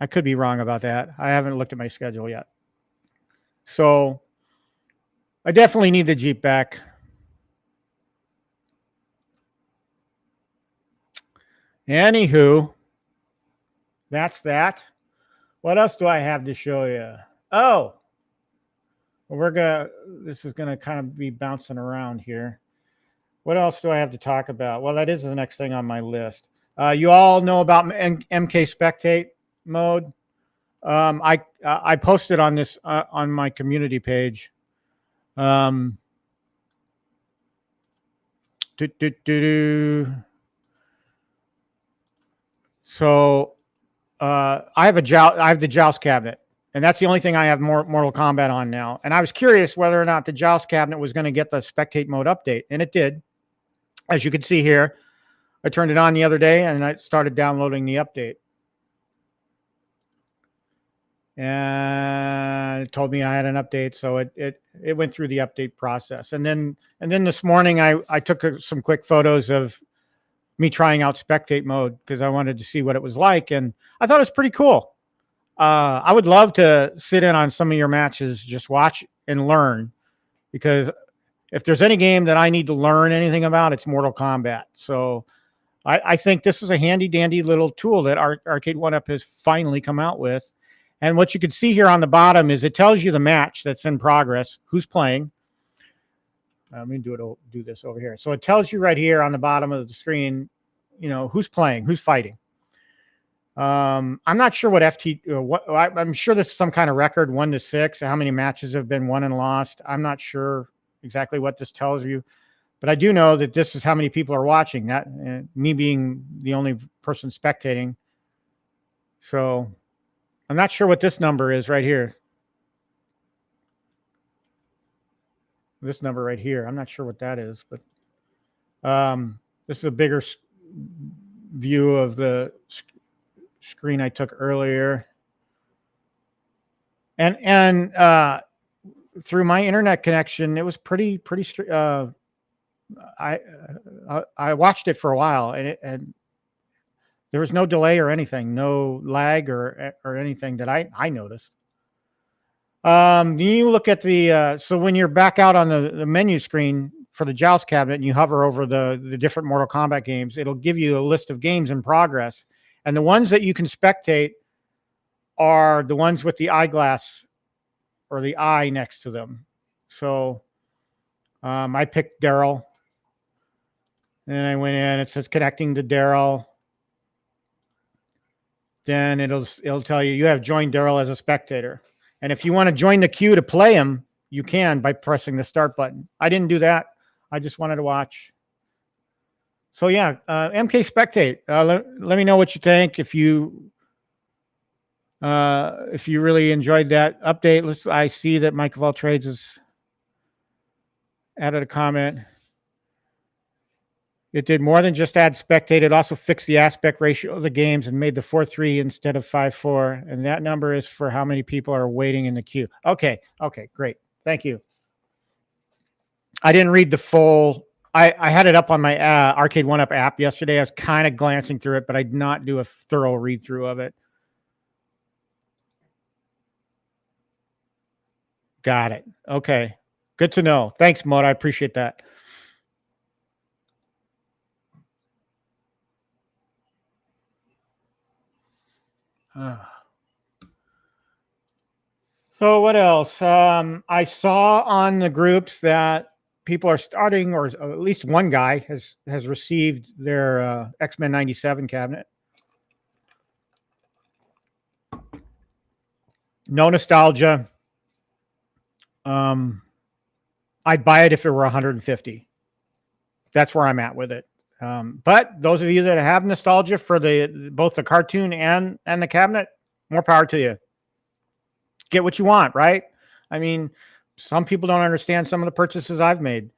I could be wrong about that. I haven't looked at my schedule yet. So I definitely need the Jeep back. Anywho, that's that. What else do I have to show you? Oh, this is gonna kind of be bouncing around here. What else do I have to talk about? Well, that is the next thing on my list. You all know about MK Spectate mode. I posted on this on my community page. So I have the Joust cabinet, and that's the only thing I have Mortal Kombat on now. And I was curious whether or not the Joust cabinet was going to get the Spectate mode update, and it did. As you can see here, I turned it on the other day, and I started downloading the update. And it told me I had an update, so it went through the update process. And then this morning I took some quick photos of me trying out Spectate mode because I wanted to see what it was like, and I thought it was pretty cool. I would love to sit in on some of your matches, just watch and learn, because if there's any game that I need to learn anything about, it's Mortal Kombat. So I think this is a handy dandy little tool that Arcade 1-Up has finally come out with. And what you can see here on the bottom is it tells you the match that's in progress, who's playing. Let me do this over here. So it tells you right here on the bottom of the screen, you know, who's playing, who's fighting. I'm not sure what I'm sure this is some kind of record, 1 to 6, how many matches have been won and lost. I'm not sure exactly what this tells you, but I do know that this is how many people are watching, that me being the only person spectating. So I'm not sure what this number is right here. This number right here, I'm not sure what that is, but this is a bigger view of the screen I took earlier. And through my internet connection, it was pretty I watched it for a while, and there was no delay or anything, no lag or anything that I noticed. You look at so when you're back out on the menu screen for the Joust cabinet and you hover over the different Mortal Kombat games, it'll give you a list of games in progress. And the ones that you can spectate are the ones with the eyeglass or the eye next to them. So I picked Daryl, and I went in. It says connecting to Daryl. Then it'll tell you have joined Daryl as a spectator. And if you want to join the queue to play him, you can by pressing the start button. I didn't do that. I just wanted to watch. So yeah, MK Spectate. Let me know what you think. If you really enjoyed that update, I see that Mike of All Trades has added a comment. It did more than just add spectate. It also fixed the aspect ratio of the games and made the 4:3 instead of 5:4. And that number is for how many people are waiting in the queue. Okay, great. Thank you. I didn't read the full. I had it up on my Arcade 1-Up app yesterday. I was kind of glancing through it, but I did not do a thorough read through of it. Got it. Okay. Good to know. Thanks, Mod. I appreciate that. So what else? I saw on the groups that people are starting, or at least one guy has received their X-Men 97 cabinet. No nostalgia. I'd buy it if it were 150. That's where I'm at with it. But those of you that have nostalgia for both the cartoon and the cabinet, more power to you. Get what you want, right? I mean, some people don't understand some of the purchases I've made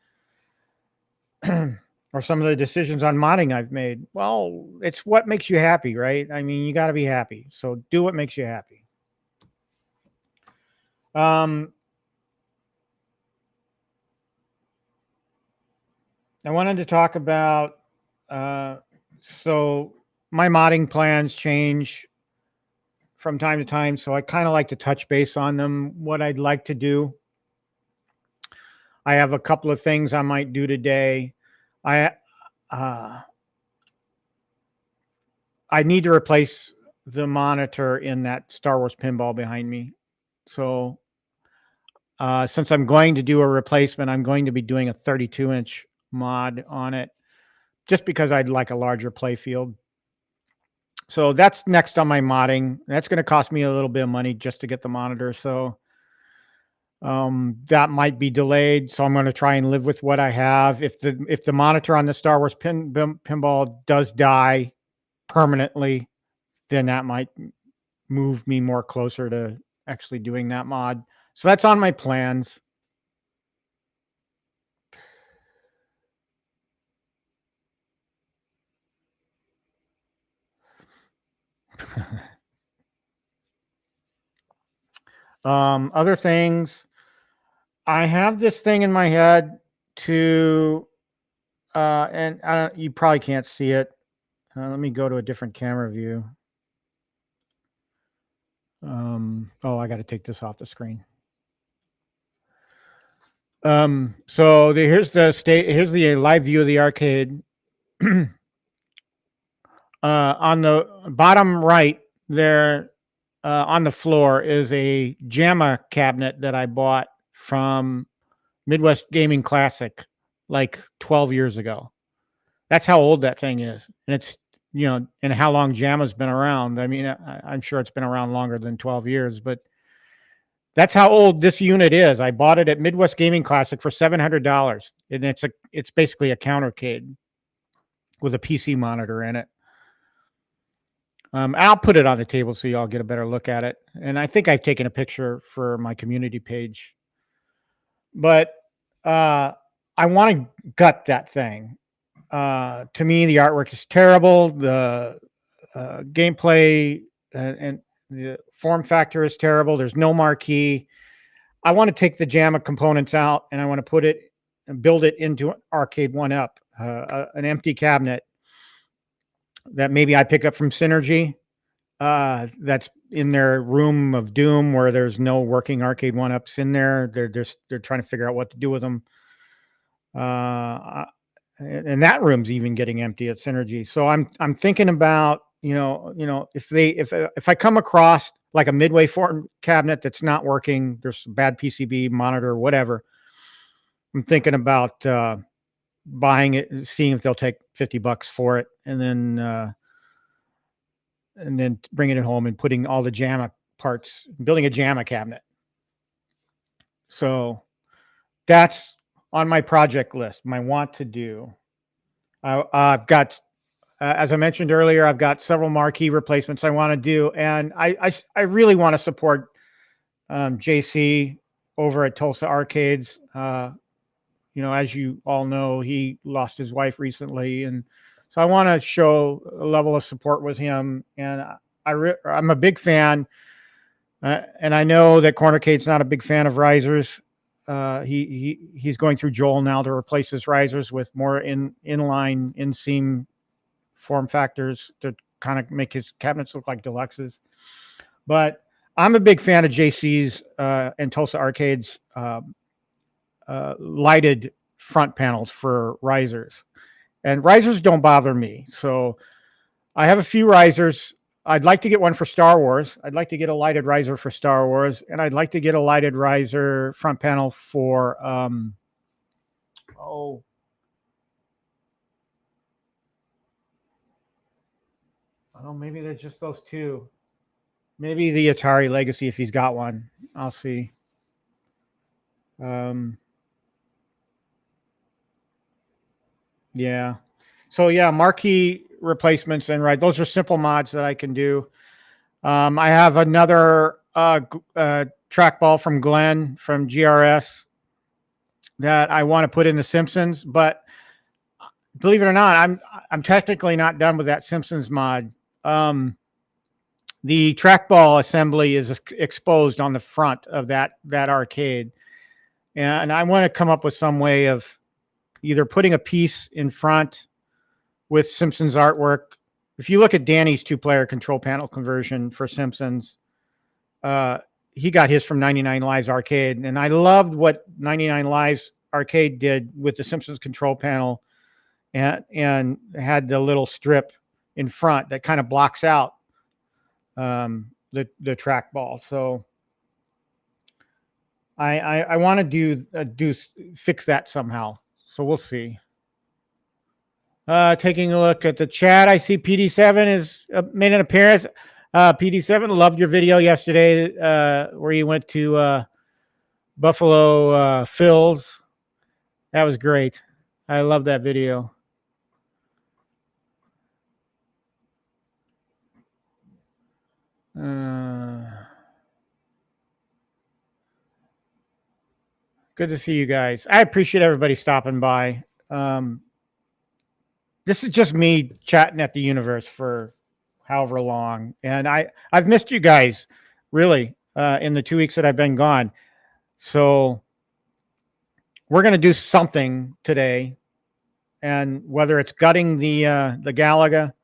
or some of the decisions on modding I've made. Well, it's what makes you happy, right? I mean, you got to be happy. So do what makes you happy. I wanted to talk about, so my modding plans change from time to time, so I kind of like to touch base on them, what I'd like to do. I have a couple of things I might do today. I need to replace the monitor in that Star Wars pinball behind me. So since I'm going to do a replacement, I'm going to be doing a 32-inch mod on it, just because I'd like a larger play field. So that's next on my modding. That's going to cost me a little bit of money just to get the monitor. So that might be delayed. So I'm going to try and live with what I have. If the monitor on the Star Wars pinball does die permanently, then that might move me more closer to actually doing that mod. So that's on my plans. Other things, I have this thing in my head to, and you probably can't see it. Let me go to a different camera view. Oh, I got to take this off the screen. So here's the live view of the arcade. On the bottom right there, on the floor is a JAMA cabinet that I bought from Midwest Gaming Classic like 12 years ago. That's how old that thing is. And it's, and how long JAMA's been around. I mean, I'm sure it's been around longer than 12 years, but that's how old this unit is. I bought it at Midwest Gaming Classic for $700. And it's basically a countercade with a PC monitor in it. I'll put it on the table so y'all get a better look at it. And I think I've taken a picture for my community page. But I want to gut that thing. To me, the artwork is terrible. The gameplay and the form factor is terrible. There's no marquee. I want to take the JAMA components out and I want to put it and build it into Arcade 1-Up, an empty cabinet that maybe I pick up from Synergy. That's in their room of doom where there's no working Arcade 1-Ups in there. They're trying to figure out what to do with them. And that room's even getting empty at Synergy. So I'm thinking about if I come across like a midway form cabinet that's not working, there's a bad PCB monitor, whatever, I'm thinking about buying it and seeing if they'll take $50 for it, and then bringing it home and putting all the JAMA parts, building a JAMA cabinet. So that's on my project list, my want to do. I've got, as I mentioned earlier, I've got several marquee replacements I want to do, and I really want to support JC over at Tulsa Arcades. As you all know, he lost his wife recently, and so I want to show a level of support with him. And I'm a big fan, and I know that Quarterdeck's not a big fan of risers. He's going through Joel now to replace his risers with more inline inseam form factors to kind of make his cabinets look like deluxes. But I'm a big fan of JC's and Tulsa Arcade's lighted front panels for risers, and risers don't bother me. So I have a few risers. I'd like to get one for Star Wars. I'd like to get a lighted riser for Star Wars, and I'd like to get a lighted riser front panel for I don't know, maybe there's just those two. Maybe the Atari Legacy if he's got one. I'll see. Yeah. So yeah, marquee replacements, and right, those are simple mods that I can do. I have another trackball from Glenn from GRS that I want to put in the Simpsons, but believe it or not, I'm technically not done with that Simpsons mod. The trackball assembly is exposed on the front of that arcade, and I want to come up with some way of either putting a piece in front with Simpsons artwork. If you look at Danny's 2-player control panel conversion for Simpsons, he got his from 99 Lives Arcade, and I loved what 99 Lives Arcade did with the Simpsons control panel, and had the little strip in front that kind of blocks out the trackball. So I want to fix that somehow. So we'll see. Taking a look at the chat, I see PD7 has made an appearance. PD7, loved your video yesterday where you went to Buffalo Phil's. That was great. I love that video. Good to see you guys. I appreciate everybody stopping by. This is just me chatting at the universe for however long, and I've missed you guys really in the 2 weeks that I've been gone. So we're going to do something today, and whether it's gutting the Galaga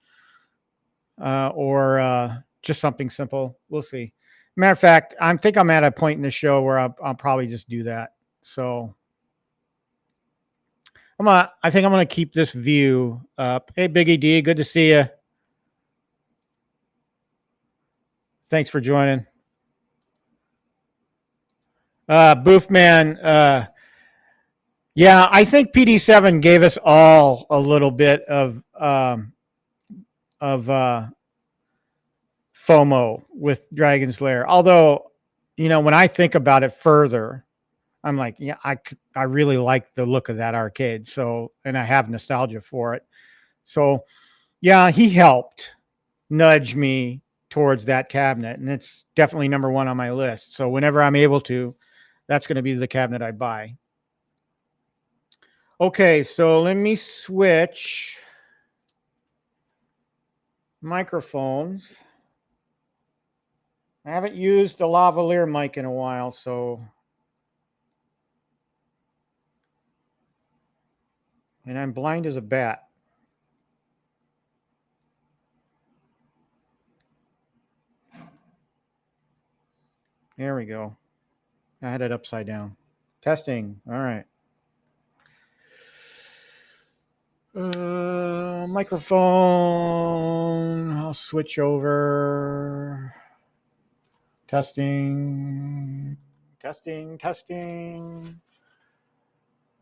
or just something simple, we'll see. Matter of fact, I think I'm at a point in the show where I'll probably just do that. So I think I'm gonna keep this view up. Hey, Biggie D, good to see you. Thanks for joining. Boofman, yeah, I think PD7 gave us all a little bit of FOMO with Dragon's Lair. Although, when I think about it further, I'm like, yeah, I really like the look of that arcade. So, and I have nostalgia for it. So, yeah, he helped nudge me towards that cabinet, and it's definitely number one on my list. So, whenever I'm able to, that's going to be the cabinet I buy. Okay, so let me switch microphones. I haven't used a lavalier mic in a while, so. And I'm blind as a bat. There we go. I had it upside down. Testing. All right. Microphone. I'll switch over. Testing.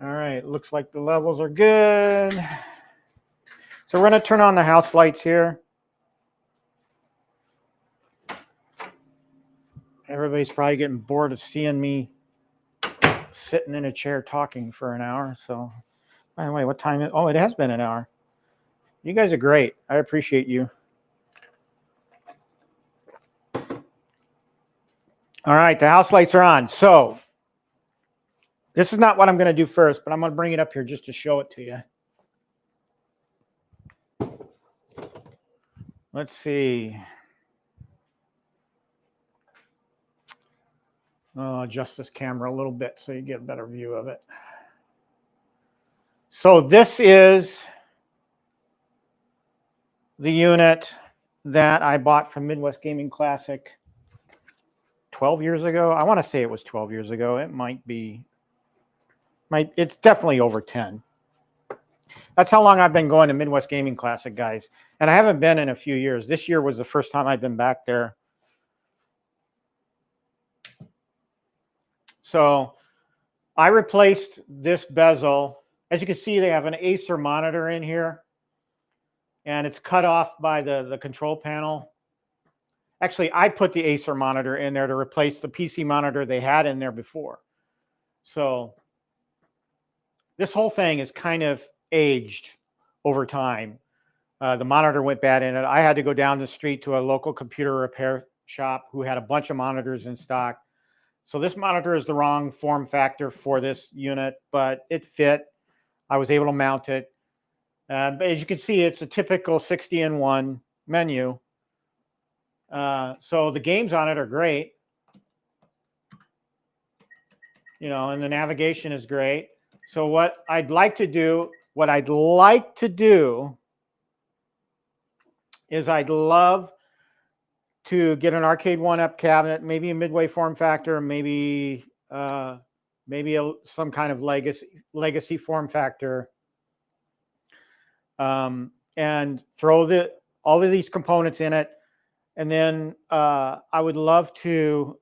All right, looks like the levels are good. So we're going to turn on the house lights here. Everybody's probably getting bored of seeing me sitting in a chair talking for an hour. So, by the way, what time is it? Oh, it has been an hour. You guys are great. I appreciate you. All right, the house lights are on. So this is not what I'm going to do first, but I'm going to bring it up here just to show it to you. Let's see. I'll adjust this camera a little bit so you get a better view of it. So this is the unit that I bought from Midwest Gaming Classic 12 years ago. I want to say it was 12 years ago. It might be. It's definitely over 10. That's how long I've been going to Midwest Gaming Classic, guys. And I haven't been in a few years. This year was the first time I've been back there. So I replaced this bezel. As you can see, they have an Acer monitor in here. And it's cut off by the control panel. Actually, I put the Acer monitor in there to replace the PC monitor they had in there before. So this whole thing is kind of aged over time. The monitor went bad in it. I had to go down the street to a local computer repair shop who had a bunch of monitors in stock. So this monitor is the wrong form factor for this unit, but it fit. I was able to mount it. But as you can see, it's a typical 60-in-1 menu. So the games on it are great. You know, and the navigation is great. So what I'd like to do is I'd love to get an Arcade 1-Up cabinet, maybe a midway form factor, maybe some kind of legacy form factor, and throw all of these components in it. And then I would love to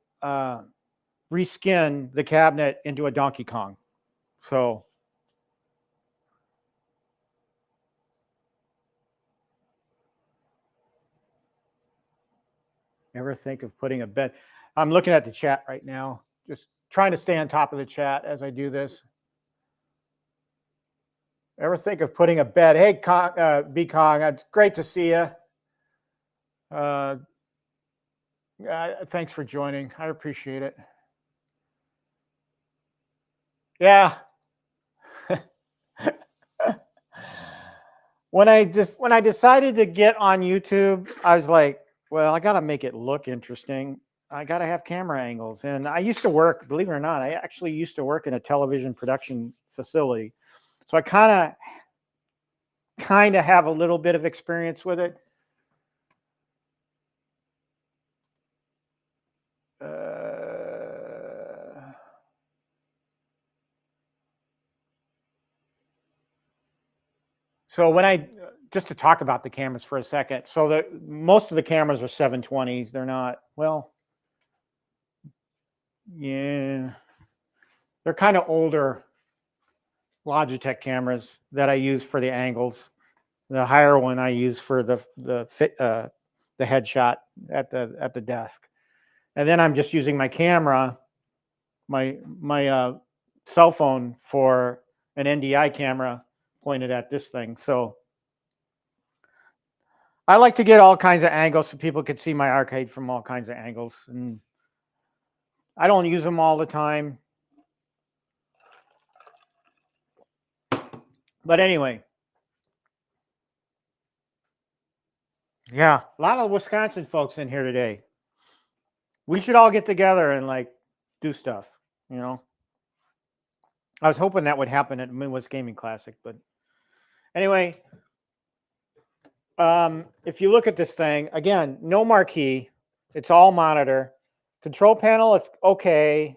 reskin the cabinet into a Donkey Kong. So ever think of putting a bed? I'm looking at the chat right now, just trying to stay on top of the chat as I do this. Ever think of putting a bed? Hey, B Kong, it's great to see you. Thanks for joining. I appreciate it. Yeah. When I decided to get on YouTube, I was like, well, I got to make it look interesting. I got to have camera angles. And I used to work, believe it or not, I actually used to work in a television production facility. So I kind of have a little bit of experience with it. So just to talk about the cameras for a second. So most of the cameras are 720s. They're not, well, yeah, they're kind of older Logitech cameras that I use for the angles. The higher one I use for the headshot at the desk. And then I'm just using my camera, my cell phone for an NDI camera pointed at this thing. So I like to get all kinds of angles so people can see my arcade from all kinds of angles. And I don't use them all the time. But anyway. Yeah, a lot of Wisconsin folks in here today. We should all get together and like do stuff, you know. I was hoping that would happen at Midwest Gaming Classic, but anyway, if you look at this thing, again, no marquee. It's all monitor. Control panel, it's okay.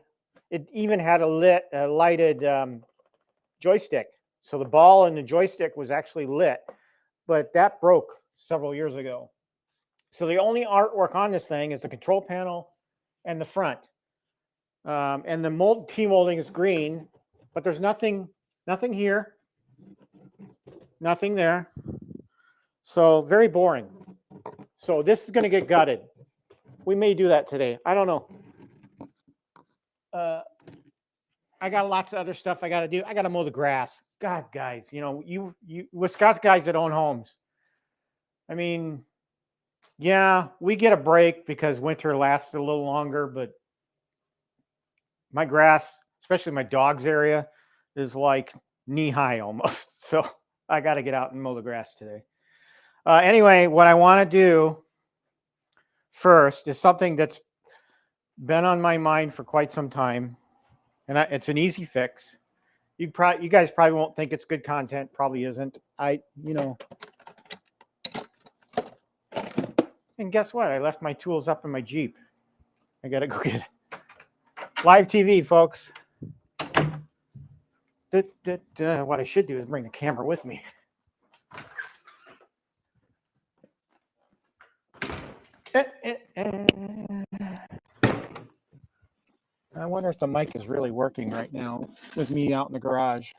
It even had a lighted joystick. So the ball and the joystick was actually lit, but that broke several years ago. So the only artwork on this thing is the control panel and the front. And the T-molding is green, but there's nothing here, nothing there. So very boring. So this is going to get gutted. We may do that today. I don't know. I got lots of other stuff I got to do. I got to mow the grass. God, guys, you know, you Wisconsin guys that own homes. I mean, yeah, we get a break because winter lasts a little longer, but my grass, especially my dog's area, is like knee high almost. So I got to get out and mow the grass today. Anyway, what I want to do first is something that's been on my mind for quite some time, and it's an easy fix. You guys probably won't think it's good content. Probably isn't. And guess what? I left my tools up in my Jeep. I got to go get it. Live TV, folks. What I should do is bring the camera with me. I wonder if the mic is really working right now with me out in the garage.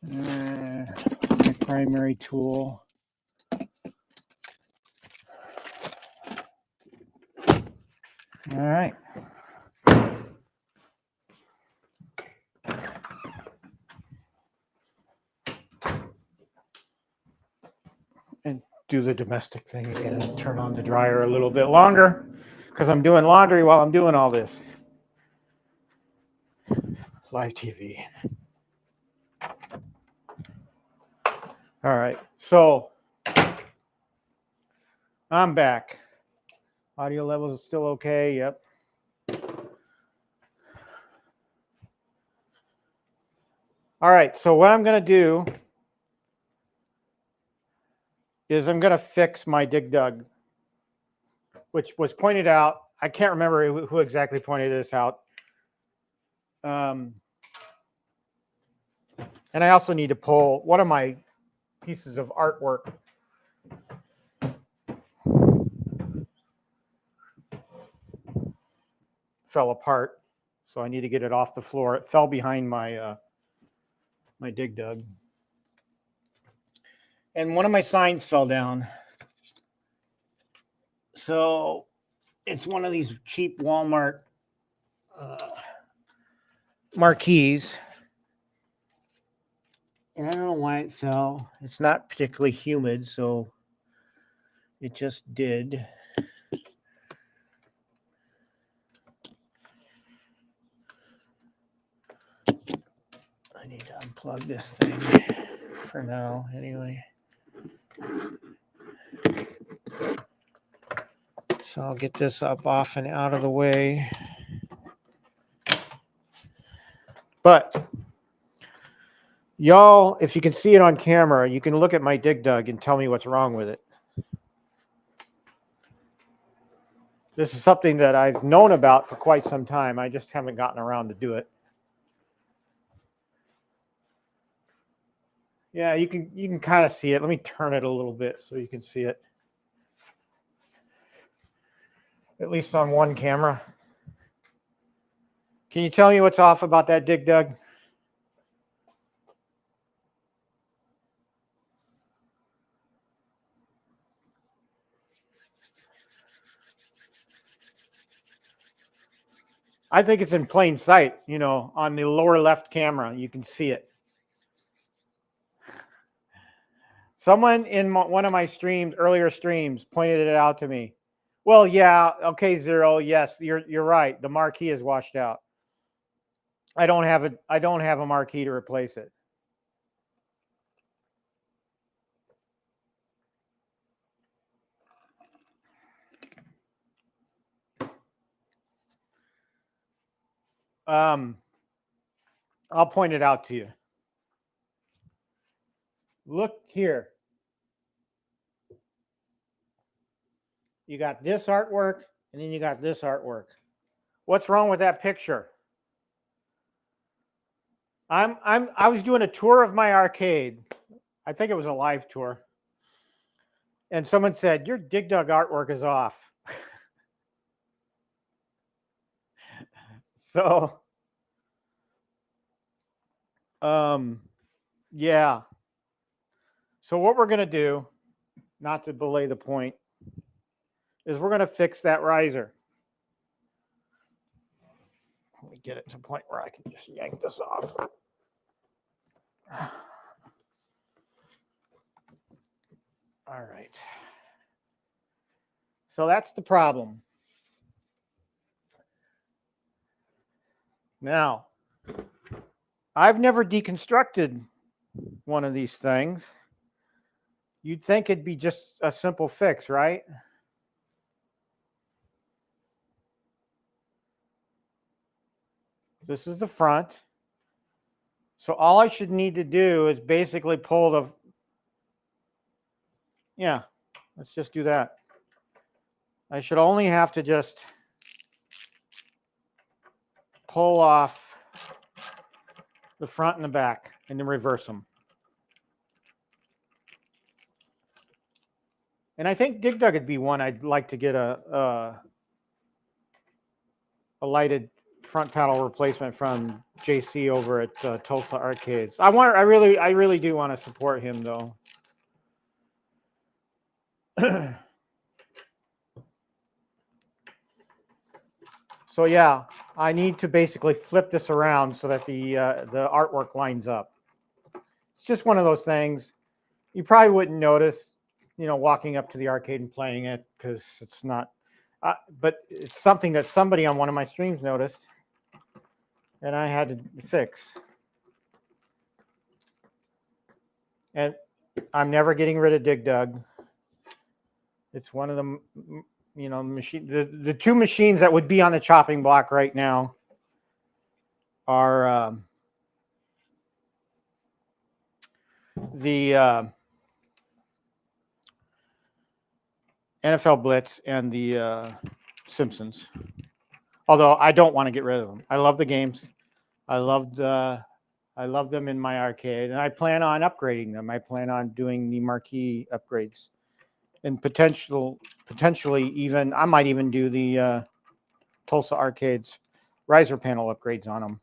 My primary tool. All right. And do the domestic thing again and turn on the dryer a little bit longer because I'm doing laundry while I'm doing all this. Live TV. All right, so I'm back. Audio levels are still okay. Yep. All right, so what I'm going to do is I'm going to fix my dig dug, which was pointed out. I can't remember who exactly pointed this out. And I also need to pull one of my pieces of artwork. Fell apart, so I need to get it off the floor. It fell behind my my dig dug. And one of my signs fell down. So it's one of these cheap Walmart marquees. And I don't know why it fell. It's not particularly humid, so it just did. I need to unplug this thing for now, anyway. So I'll get this up off and out of the way. But y'all, if you can see it on camera, you can look at my dig dug and tell me what's wrong with it. This is something that I've known about for quite some time. I just haven't gotten around to do it. Yeah, you can kind of see it. Let me turn it a little bit so you can see it. At least on one camera. Can you tell me what's off about that dig dug? I think it's in plain sight, you know, on the lower left camera, you can see it. Someone in one of my streams, earlier streams, pointed it out to me. Well, yeah, okay, Zero, yes, you're right. The marquee is washed out. I don't have a marquee to replace it. I'll point it out to you. Look here. You got this artwork, and then you got this artwork. What's wrong with that picture? I was doing a tour of my arcade. I think it was a live tour. And someone said, your Dig Dug artwork is off. So, yeah. So what we're going to do, not to belay the point, is we're going to fix that riser. Let me get it to a point where I can just yank this off. All right. So that's the problem. Now, I've never deconstructed one of these things. You'd think it'd be just a simple fix, right? This is the front. So all I should need to do is basically pull the, yeah, let's just do that. I should only have to just pull off the front and the back and then reverse them. And I think Dig Dug would be one I'd like to get a lighted front panel replacement from JC over at Tulsa Arcades. I really do want to support him though. So yeah, I need to basically flip this around so that the artwork lines up. It's just one of those things you probably wouldn't notice, you know, walking up to the arcade and playing it because it's not. But it's something that somebody on one of my streams noticed, and I had to fix. And I'm never getting rid of Dig Dug. It's one of the, you know, the two machines that would be on the chopping block right now are the NFL Blitz and the Simpsons. Although I don't want to get rid of them. I love the games. I love them in my arcade, and I plan on upgrading them. I plan on doing the marquee upgrades, and potentially even I might even do the Tulsa Arcades riser panel upgrades on them.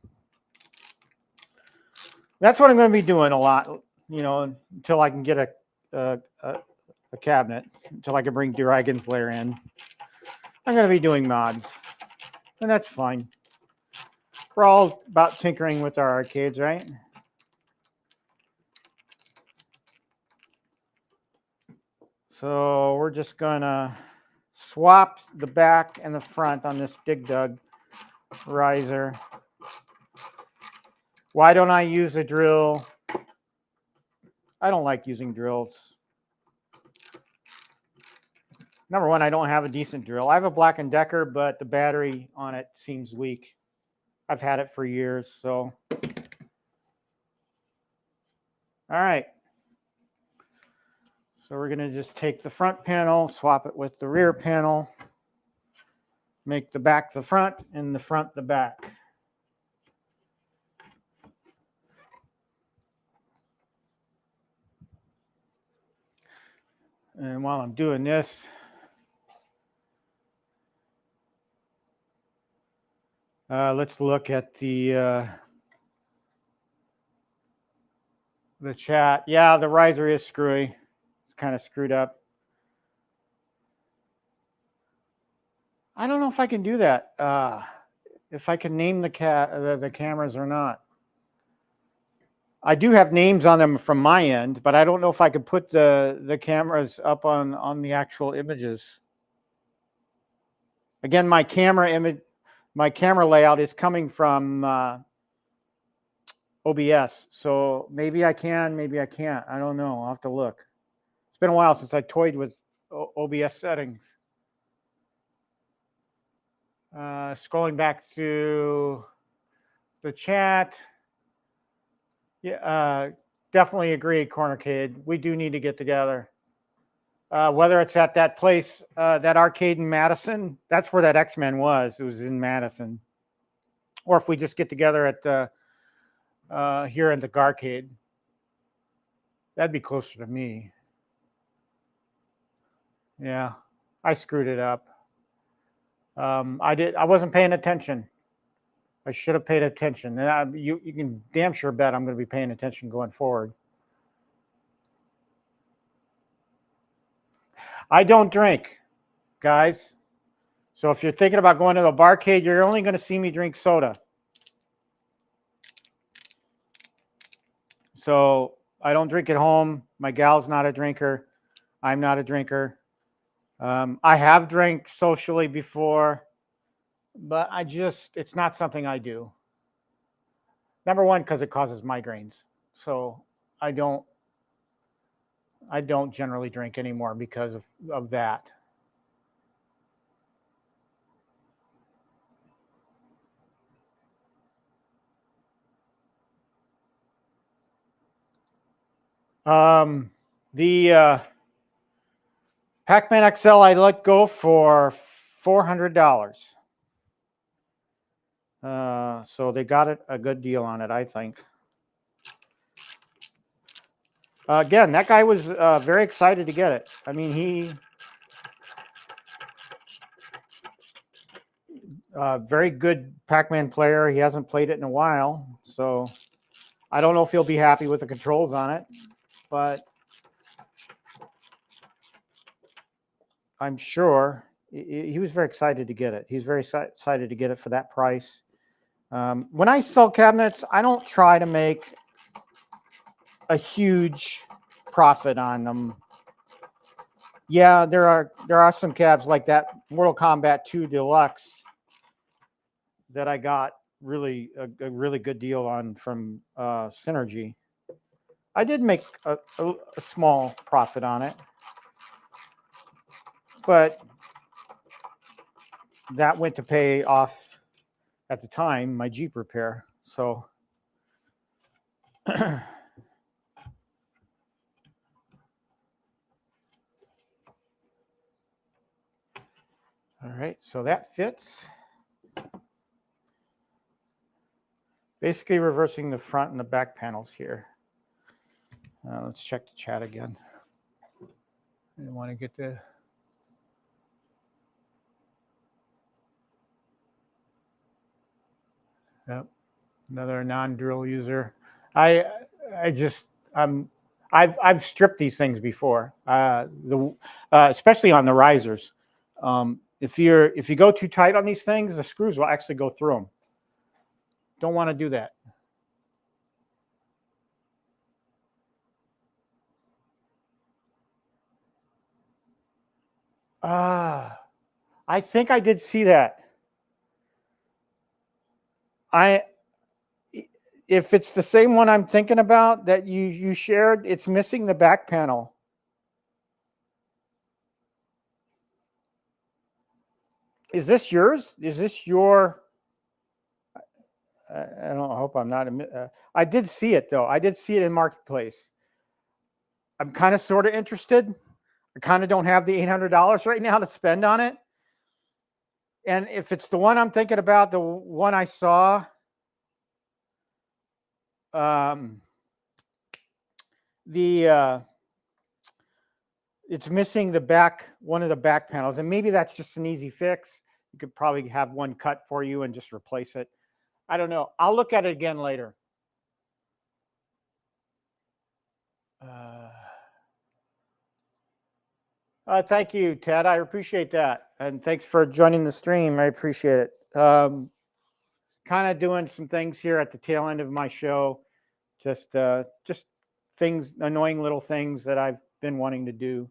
That's what I'm going to be doing a lot, you know, until I can get a cabinet, until I can bring Dragon's Lair in. I'm going to be doing mods, and that's fine. We're all about tinkering with our arcades, right? So we're just going to swap the back and the front on this Dig Dug riser. Why don't I use a drill? I don't like using drills. Number one, I don't have a decent drill. I have a Black & Decker, but the battery on it seems weak. I've had it for years, so. All right. So we're going to just take the front panel, swap it with the rear panel, make the back the front and the front the back. And while I'm doing this, let's look at the chat. Yeah, the riser is screwy. It's kind of screwed up. I don't know if I can do that. If I can name the cameras or not. I do have names on them from my end, but I don't know if I could put the cameras up on the actual images. Again, my camera layout is coming from OBS, so maybe I can, maybe I can't. I don't know. I'll have to look. It's been a while since I toyed with OBS settings. Scrolling back to the chat. Yeah, definitely agree, Cornercade. We do need to get together. Whether it's at that place, that arcade in Madison, that's where that X-Men was. It was in Madison. Or if we just get together at here in the Garcade, that'd be closer to me. Yeah, I screwed it up. I wasn't paying attention. I should have paid attention. And you can damn sure bet I'm going to be paying attention going forward. I don't drink, guys. So if you're thinking about going to the barcade, you're only going to see me drink soda. So I don't drink at home. My gal's not a drinker. I'm not a drinker. I have drank socially before, but it's not something I do. Number one, because it causes migraines. So I don't generally drink anymore because of that. The Pac-Man XL I let go for $400. So they got a good deal on it, I think. Again, that guy was very excited to get it. I mean, he very good Pac-Man player. He hasn't played it in a while, so I don't know if he'll be happy with the controls on it, but I'm sure he was very excited to get it. He's very excited to get it for that price. When I sell cabinets, I don't try to make a huge profit on them. Yeah, there are some cabs like that Mortal Kombat 2 Deluxe that I got really a really good deal on from Synergy. I did make a small profit on it, but that went to pay off at the time my Jeep repair. So all right, so that fits. Basically reversing the front and the back panels here. Let's check the chat again. I want to get the yep, another non-drill user. I've stripped these things before. Especially on the risers. If you go too tight on these things, the screws will actually go through them. Don't want to do that. I think I did see that. If it's the same one I'm thinking about that you shared, it's missing the back panel. Is this yours? Is this your? I don't. I hope I'm not. I did see it though. I did see it in Marketplace. I'm kind of sort of interested. I kind of don't have the $800 right now to spend on it. And if it's the one I'm thinking about, the one I saw, it's missing the back, one of the back panels, and maybe that's just an easy fix. You could probably have one cut for you and just replace it. I don't know. I'll look at it again later. Thank you, Ted. I appreciate that. And thanks for joining the stream. I appreciate it. Kind of doing some things here at the tail end of my show. Just things, annoying little things that I've been wanting to do.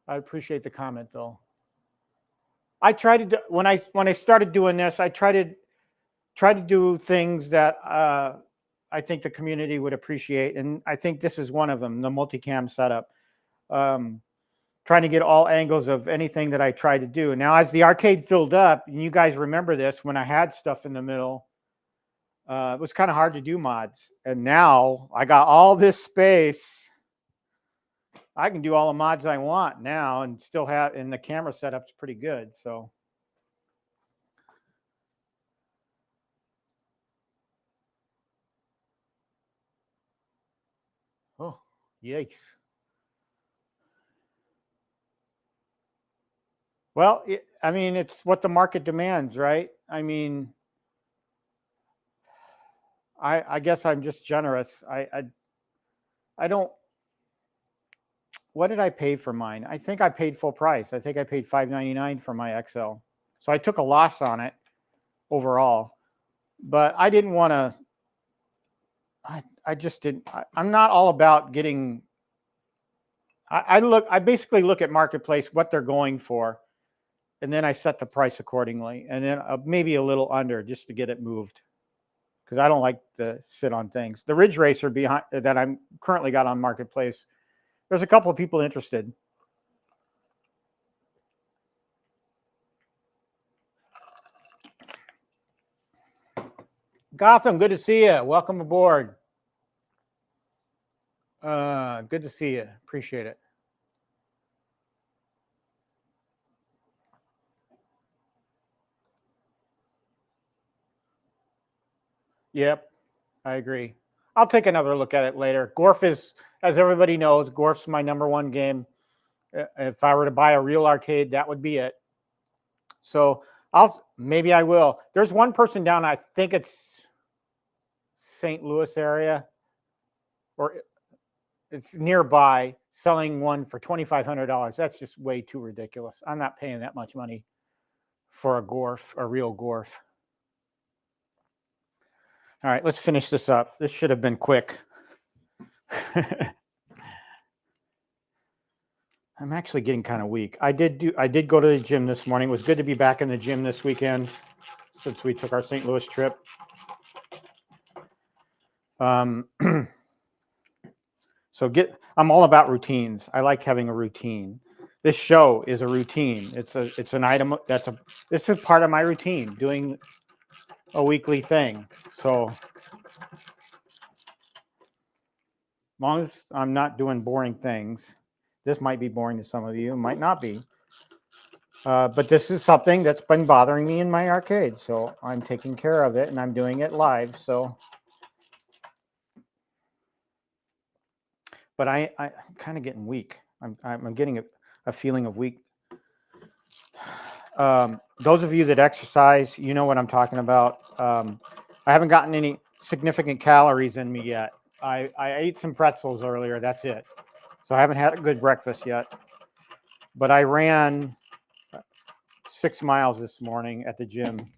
I appreciate the comment, though. I tried to when I started doing this, I tried to do things that I think the community would appreciate, and I think this is one of them: the multicam setup. Trying to get all angles of anything that I tried to do. Now, as the arcade filled up, and you guys remember this, when I had stuff in the middle, it was kind of hard to do mods. And now I got all this space. I can do all the mods I want now and still have, and the camera setup's pretty good. So. Oh, yikes. Well, I mean, it's what the market demands, right? I mean, I guess I'm just generous. I don't. What did I pay for mine? I think I paid full price. I think I paid $5.99 for my XL. So I took a loss on it overall, but I didn't want to. I just didn't. I'm not all about getting. I basically look at marketplace what they're going for, and then I set the price accordingly, and then maybe a little under just to get it moved, because I don't like to sit on things. The Ridge Racer behind that I'm currently got on marketplace, there's a couple of people interested. Gotham, good to see you. Welcome aboard. Good to see you. Appreciate it. Yep, I agree. I'll take another look at it later. Gorf is, as everybody knows, Gorf's my #1 game. If I were to buy a real arcade, that would be it. So maybe I will. There's one person down, I think it's St. Louis area, or it's nearby, selling one for $2,500. That's just way too ridiculous. I'm not paying that much money for a Gorf, a real Gorf. All right, let's finish this up. This should have been quick. I'm actually getting kind of weak. I did go to the gym this morning. It was good to be back in the gym this weekend since we took our St. Louis trip. So I'm all about routines. I like having a routine. This show is a routine. It's an item this is part of my routine, doing a weekly thing. So as long as I'm not doing boring things, this might be boring to some of you, it might not be. But this is something that's been bothering me in my arcade. So I'm taking care of it and I'm doing it live. So, but I'm kind of getting weak. I'm getting a feeling of weak. Those of you that exercise, you know what I'm talking about. I haven't gotten any significant calories in me yet. I ate some pretzels earlier. That's it. So I haven't had a good breakfast yet. But I ran 6 miles this morning at the gym,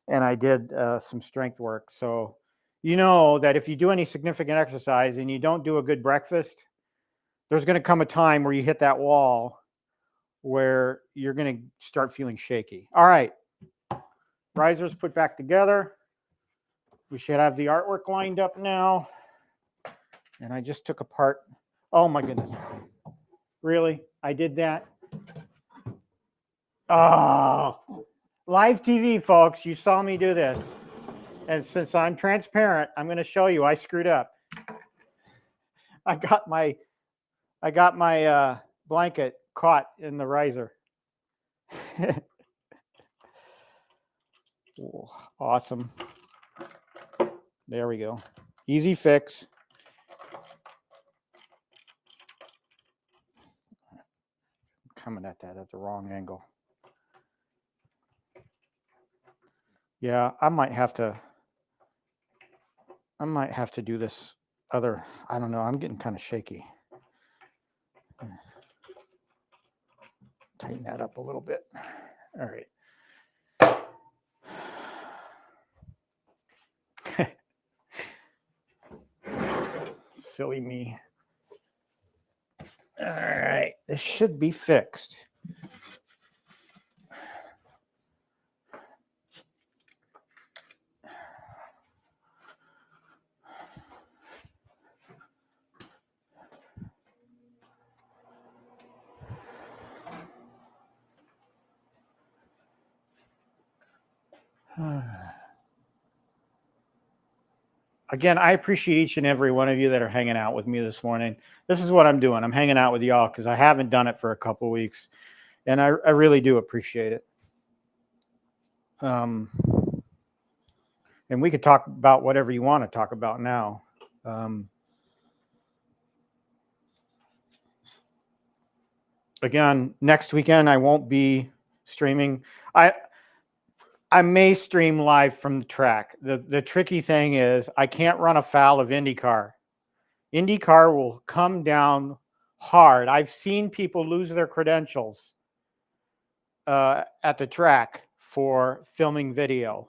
and I did some strength work. So you know that if you do any significant exercise and you don't do a good breakfast, there's going to come a time where you hit that wall where you're going to start feeling shaky. All right. Risers put back together. We should have the artwork lined up now. And I just took apart. Oh my goodness. Really? I did that? Oh, live TV, folks. You saw me do this. And since I'm transparent, I'm going to show you I screwed up. I got my blanket caught in the riser. Awesome. There we go. Easy fix. I'm coming at that at the wrong angle. Yeah, I might have to do this other, I don't know, I'm getting kind of shaky. Tighten that up a little bit. All right. Silly me. All right, this should be fixed. Again, I appreciate each and every one of you that are hanging out with me this morning. This is what I'm doing. I'm hanging out with y'all because I haven't done it for a couple of weeks, and I really do appreciate it. And we could talk about whatever you want to talk about now. again, next weekend I won't be streaming. I may stream live from the track. The tricky thing is I can't run afoul of IndyCar. IndyCar will come down hard. I've seen people lose their credentials at the track for filming video.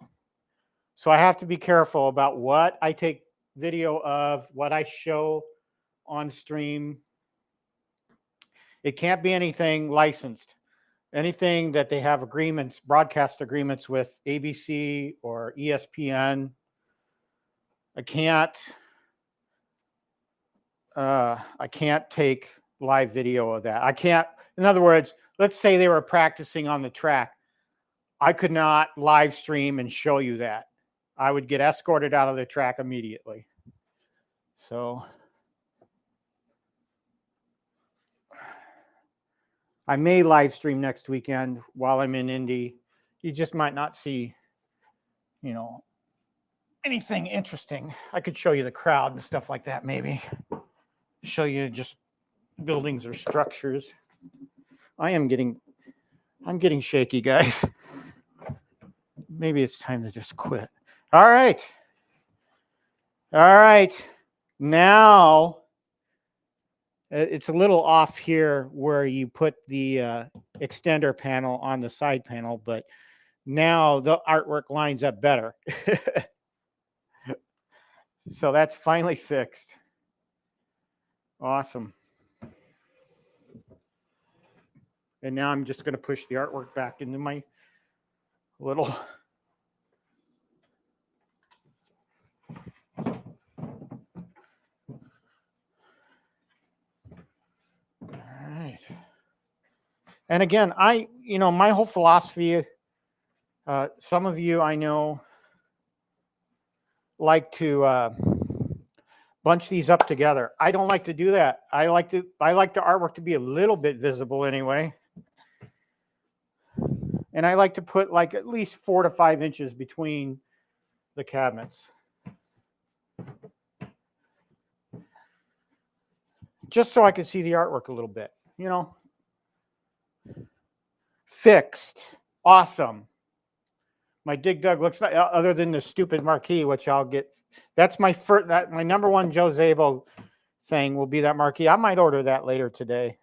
So I have to be careful about what I take video of, what I show on stream. It can't be anything licensed. Anything that they have agreements, broadcast agreements with ABC or ESPN. I can't take live video of that. I can't, in other words, let's say they were practicing on the track. I could not live stream and show you that. I would get escorted out of the track immediately. So I may live stream next weekend while I'm in Indy. You just might not see, you know, anything interesting. I could show you the crowd and stuff like that, maybe. Show you just buildings or structures. I'm getting shaky, guys. Maybe it's time to just quit. All right. Now, it's a little off here where you put the extender panel on the side panel, but now the artwork lines up better. So that's finally fixed. Awesome. And now I'm just going to push the artwork back into my little... And again, my whole philosophy, some of you I know like to bunch these up together. I don't like to do that. I like the artwork to be a little bit visible anyway. And I like to put like at least 4 to 5 inches between the cabinets. Just so I can see the artwork a little bit, you know. Fixed. Awesome. My Dig Dug looks like, other than the stupid marquee, which I'll get. That's my first, my number one Joe Zabel thing will be that marquee. I might order that later today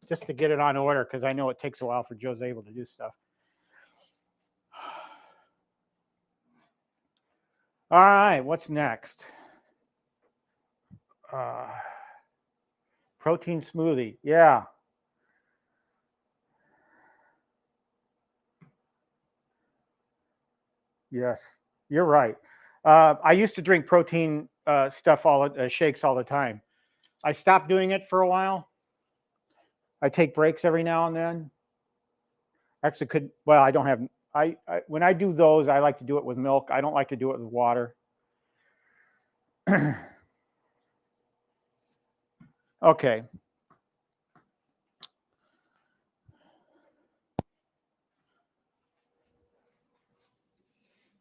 just to get it on order because I know it takes a while for Joe Zabel to do stuff. All right, what's next? Protein smoothie. Yeah. Yes, you're right. I used to drink protein stuff, shakes all the time. I stopped doing it for a while. I take breaks every now and then. Actually, I don't have. When I do those, I like to do it with milk. I don't like to do it with water. Okay.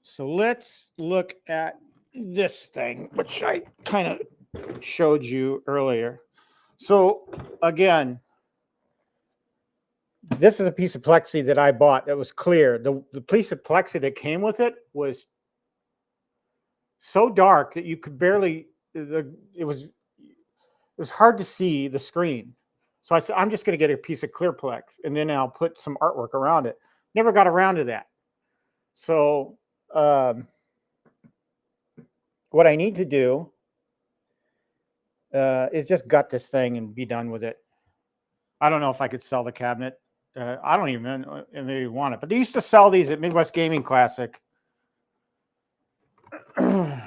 So let's look at this thing, which I kind of showed you earlier. So again, this is a piece of plexi that I bought that was clear. The piece of plexi that came with it was so dark that you could barely, it was hard to see the screen. So I said, I'm just going to get a piece of clear plex and then I'll put some artwork around it. Never got around to that. So what I need to do is just gut this thing and be done with it. I don't know if I could sell the cabinet. I don't even maybe want it, but they used to sell these at Midwest Gaming Classic. So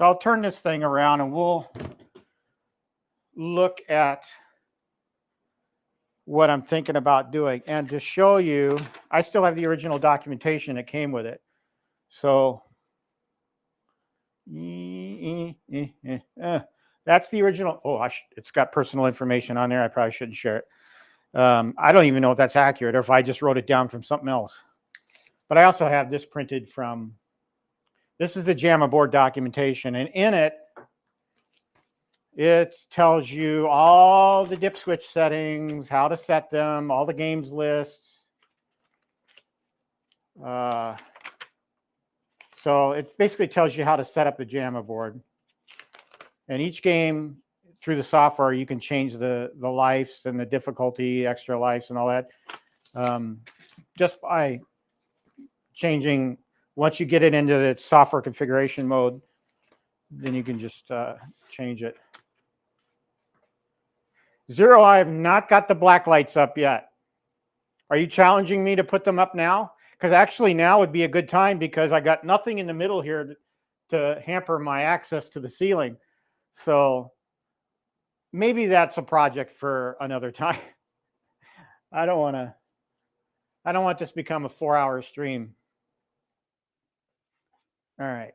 I'll turn this thing around and we'll look at what I'm thinking about doing. And to show you, I still have the original documentation that came with it. So that's the original. Oh, it's got personal information on there. I probably shouldn't share it. I don't even know if that's accurate or if I just wrote it down from something else. But I also have this printed from, this is the JAMA board documentation. And in it, It tells you all the dip switch settings, how to set them, all the games lists. So it basically tells you how to set up the JAMA board. And each game, through the software, you can change the lives and the difficulty, extra lives and all that. Just by changing, once you get it into the software configuration mode, then you can just change it. Zero, I have not got the black lights up yet. Are you challenging me to put them up now? Because actually now would be a good time because I got nothing in the middle here to hamper my access to the ceiling. So maybe that's a project for another time. I don't want this to become a 4-hour stream. All right.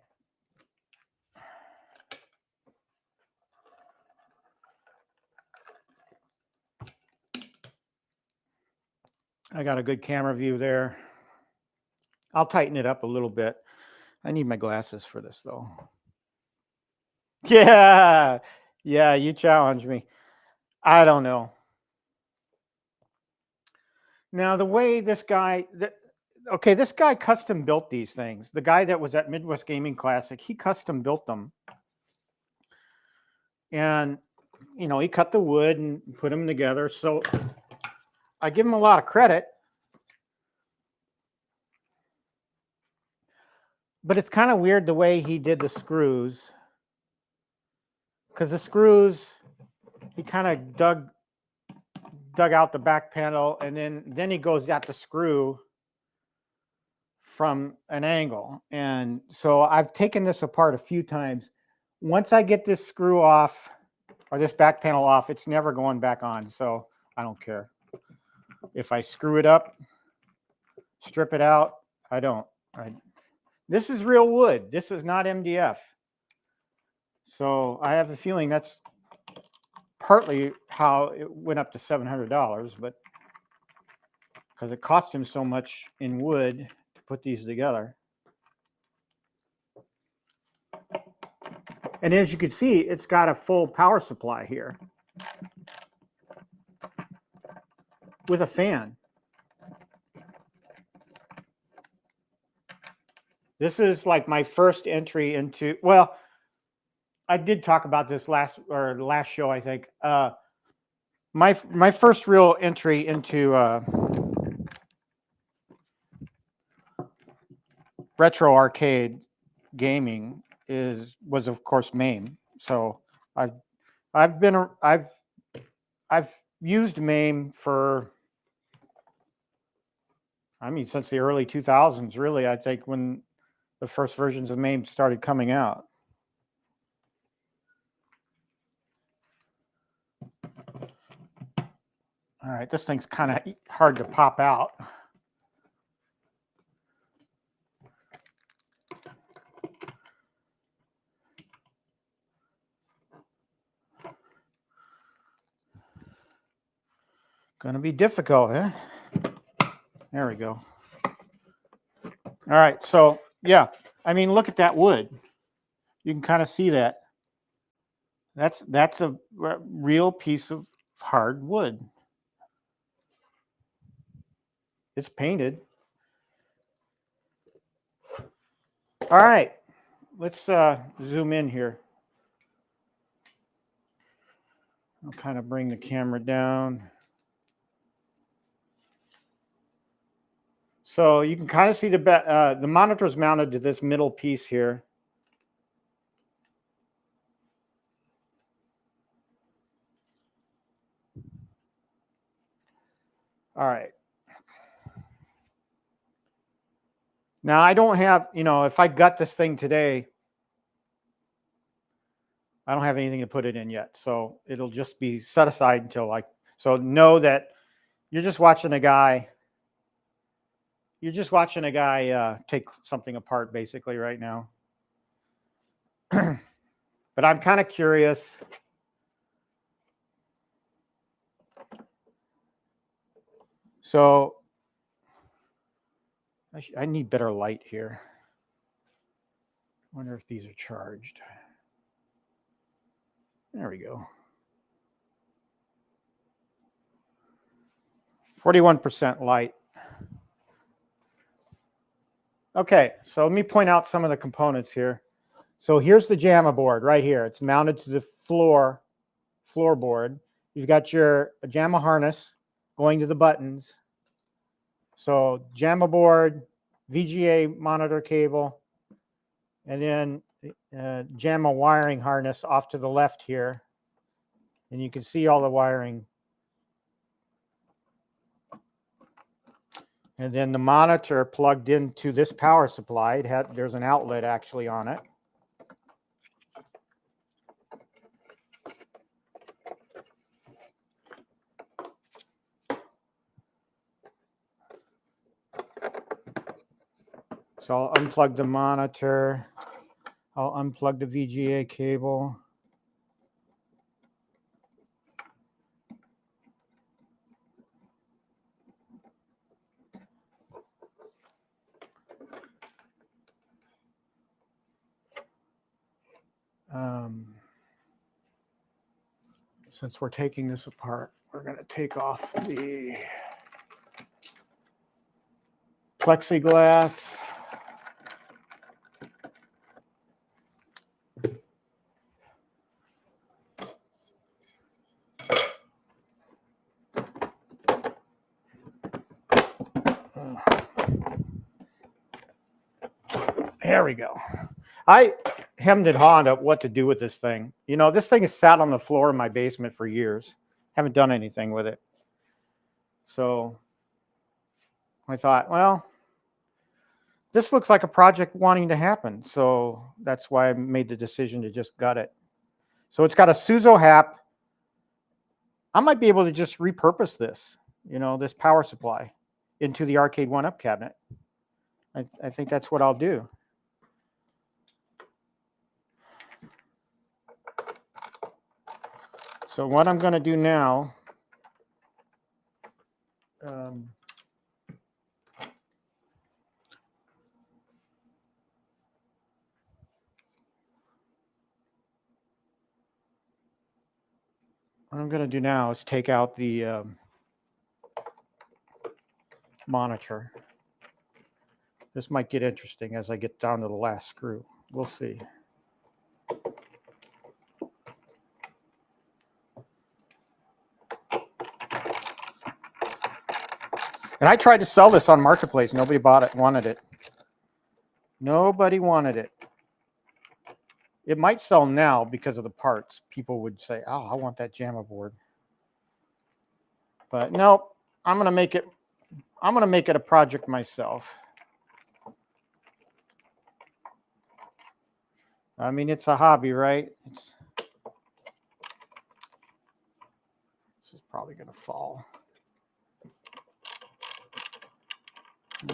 I got a good camera view there. I'll tighten it up a little bit. I need my glasses for this though. Yeah, you challenge me. I don't know. Now the way this guy, this guy custom built these things. The guy that was at Midwest Gaming Classic, he custom built them. And, you know, he cut the wood and put them together. So I give him a lot of credit. But it's kind of weird the way he did the screws. Because the screws, he kind of dug out the back panel, and then he goes at the screw from an angle. And so I've taken this apart a few times. Once I get this screw off, or this back panel off, it's never going back on. So I don't care. If I screw it up, strip it out, I don't. This is real wood. This is not MDF. So I have a feeling that's partly how it went up to $700, but because it cost him so much in wood to put these together. And as you can see, it's got a full power supply here with a fan. This is like my first entry into, well, I did talk about this last show, I think. My first real entry into retro arcade gaming was of course MAME. So I've used MAME for, I mean, since the early 2000s, really. I think when the first versions of MAME started coming out. All right, this thing's kind of hard to pop out. Going to be difficult, huh? There we go. All right, so yeah, I mean, look at that wood. You can kind of see that. That's a real piece of hard wood. It's painted. All right, let's zoom in here. I'll kind of bring the camera down. So you can kind of see the monitor is mounted to this middle piece here. All right. Now I don't have, you know, if I gut this thing today, I don't have anything to put it in yet. So it'll just be set aside until so know that you're just watching a guy. You're just watching a guy take something apart basically right now. But I'm kind of curious. So I need better light here. I wonder if these are charged. There we go. 41% light. Okay, so let me point out some of the components here. So here's the JAMA board right here. It's mounted to the floorboard. You've got your JAMA harness going to the buttons. So JAMA board, VGA monitor cable, and then JAMA wiring harness off to the left here. And you can see all the wiring. And then the monitor plugged into this power supply. There's an outlet actually on it. So I'll unplug the monitor. I'll unplug the VGA cable. Since we're taking this apart, we're going to take off the plexiglass. There we go. I hemmed and hawed up what to do with this thing. You know, this thing has sat on the floor in my basement for years. Haven't done anything with it. So I thought, well, this looks like a project wanting to happen. So that's why I made the decision to just gut it. So it's got a Suzo hap. I might be able to just repurpose this, you know, this power supply into the Arcade 1-Up cabinet. I think that's what I'll do. So what I'm going to do now, is take out the monitor. This might get interesting as I get down to the last screw. We'll see. And I tried to sell this on Marketplace. Nobody bought it, wanted it. Nobody wanted it. It might sell now because of the parts. People would say, oh, I want that JAMA board. But nope, I'm gonna make it a project myself. I mean, it's a hobby, right? This is probably gonna fall.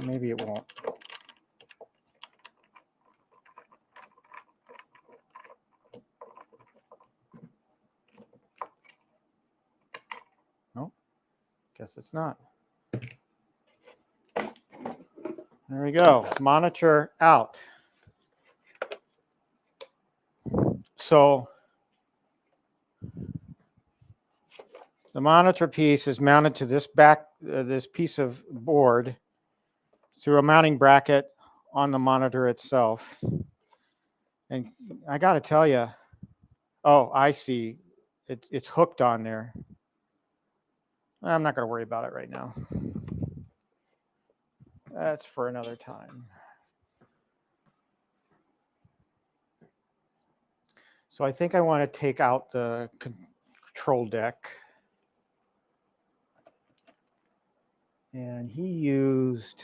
Maybe it won't. Nope, guess it's not. There we go, monitor out. So the monitor piece is mounted to this this piece of board through a mounting bracket on the monitor itself. And I got to tell you, oh, I see. It's hooked on there. I'm not going to worry about it right now. That's for another time. So I think I want to take out the control deck. And he used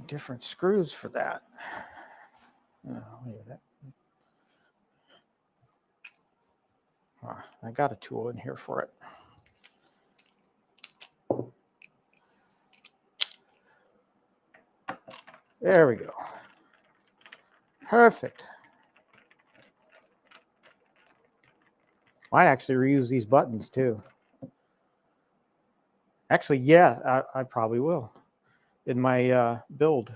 different screws for that. I got a tool in here for it. There we go. Perfect. I actually reuse these buttons too. Actually, yeah, I probably will in my build.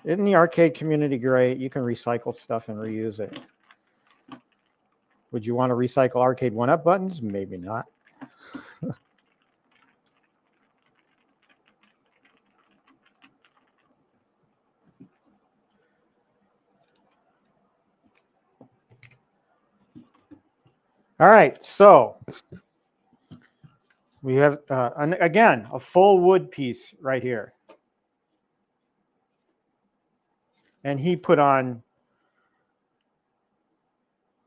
In the arcade community, great. You can recycle stuff and reuse it. Would you want to recycle arcade 1-up buttons? Maybe not. All right, so we have, again, a full wood piece right here. And he put on,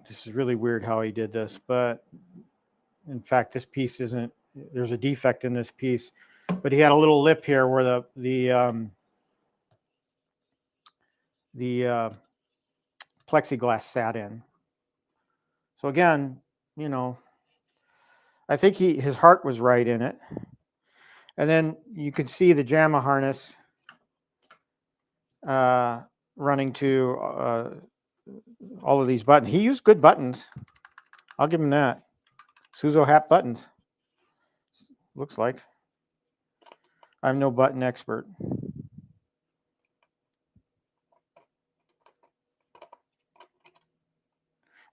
this is really weird how he did this, but in fact, this piece isn't, there's a defect in this piece, but he had a little lip here where the plexiglass sat in. So again, you know, I think his heart was right in it. And then you can see the JAMA harness running to all of these buttons. He used good buttons. I'll give him that. Suzo Hap buttons. Looks like. I'm no button expert.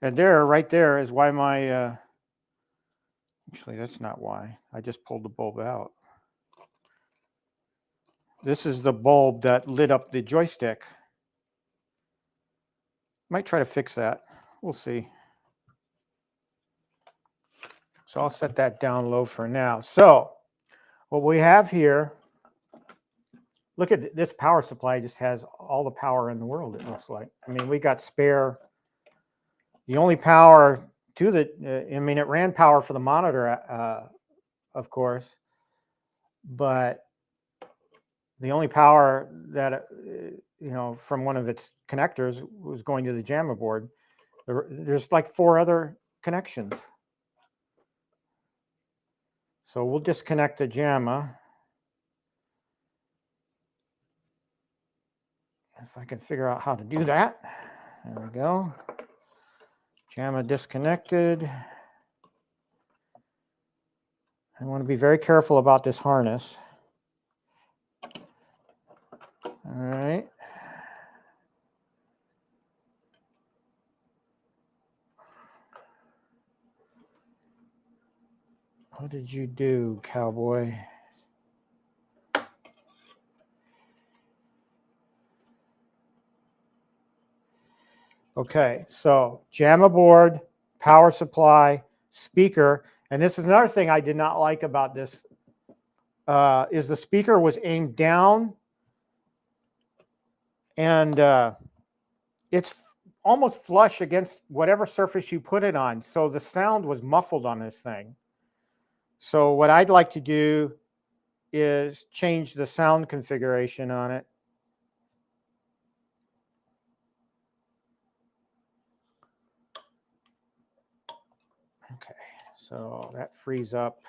And there, right there, is why my... actually, that's not why. I just pulled the bulb out. This is the bulb that lit up the joystick. Might try to fix that. We'll see. So I'll set that down low for now. So what we have here, look at this power supply, just has all the power in the world, it looks like. I mean, we got spare. The only power to the, I mean, it ran power for the monitor, of course, but the only power that, you know, from one of its connectors was going to the JAMA board. There's like 4 other connections. So we'll disconnect the JAMA. If I can figure out how to do that. There we go. JAMA disconnected. I want to be very careful about this harness. All right. What did you do, cowboy? Okay, so JAMA board, power supply, speaker, and this is another thing I did not like about this, is the speaker was aimed down, and it's almost flush against whatever surface you put it on, so the sound was muffled on this thing. So what I'd like to do is change the sound configuration on it. Okay, so that frees up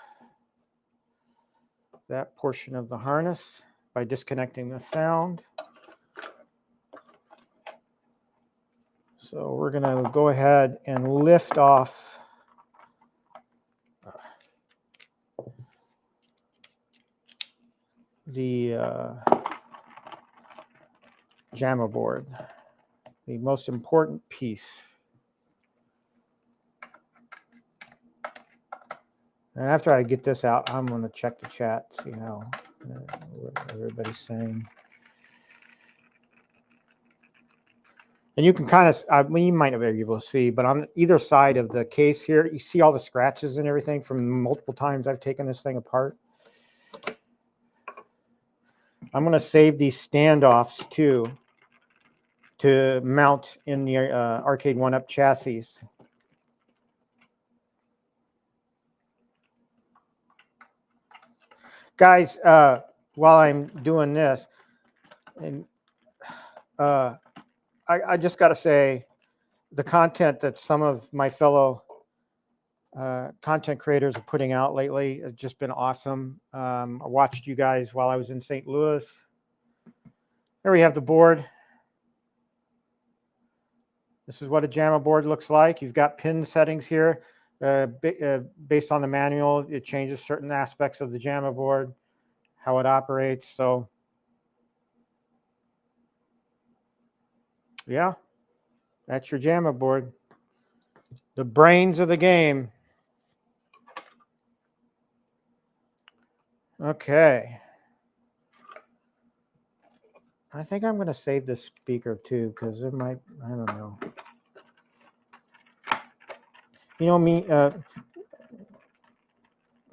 that portion of the harness by disconnecting the sound. So we're going to go ahead and lift off the JAMA board, the most important piece. And after I get this out, I'm going to check the chat, see how what everybody's saying. And you can kind of, I mean, you might not be able to see, but on either side of the case here, you see all the scratches and everything from multiple times I've taken this thing apart. I'm going to save these standoffs too to mount in the Arcade 1-up chassis. Guys, while I'm doing this, and I just got to say, the content that some of my fellow content creators are putting out lately has just been awesome. I watched you guys while I was in St. Louis. There we have the board. This is what a JAMA board looks like. You've got pin settings here. Based on the manual, it changes certain aspects of the JAMA board, how it operates. So Yeah, that's your JAMA board. The brains of the game. Okay. I think I'm going to save this speaker too, because it might, I don't know. You know me,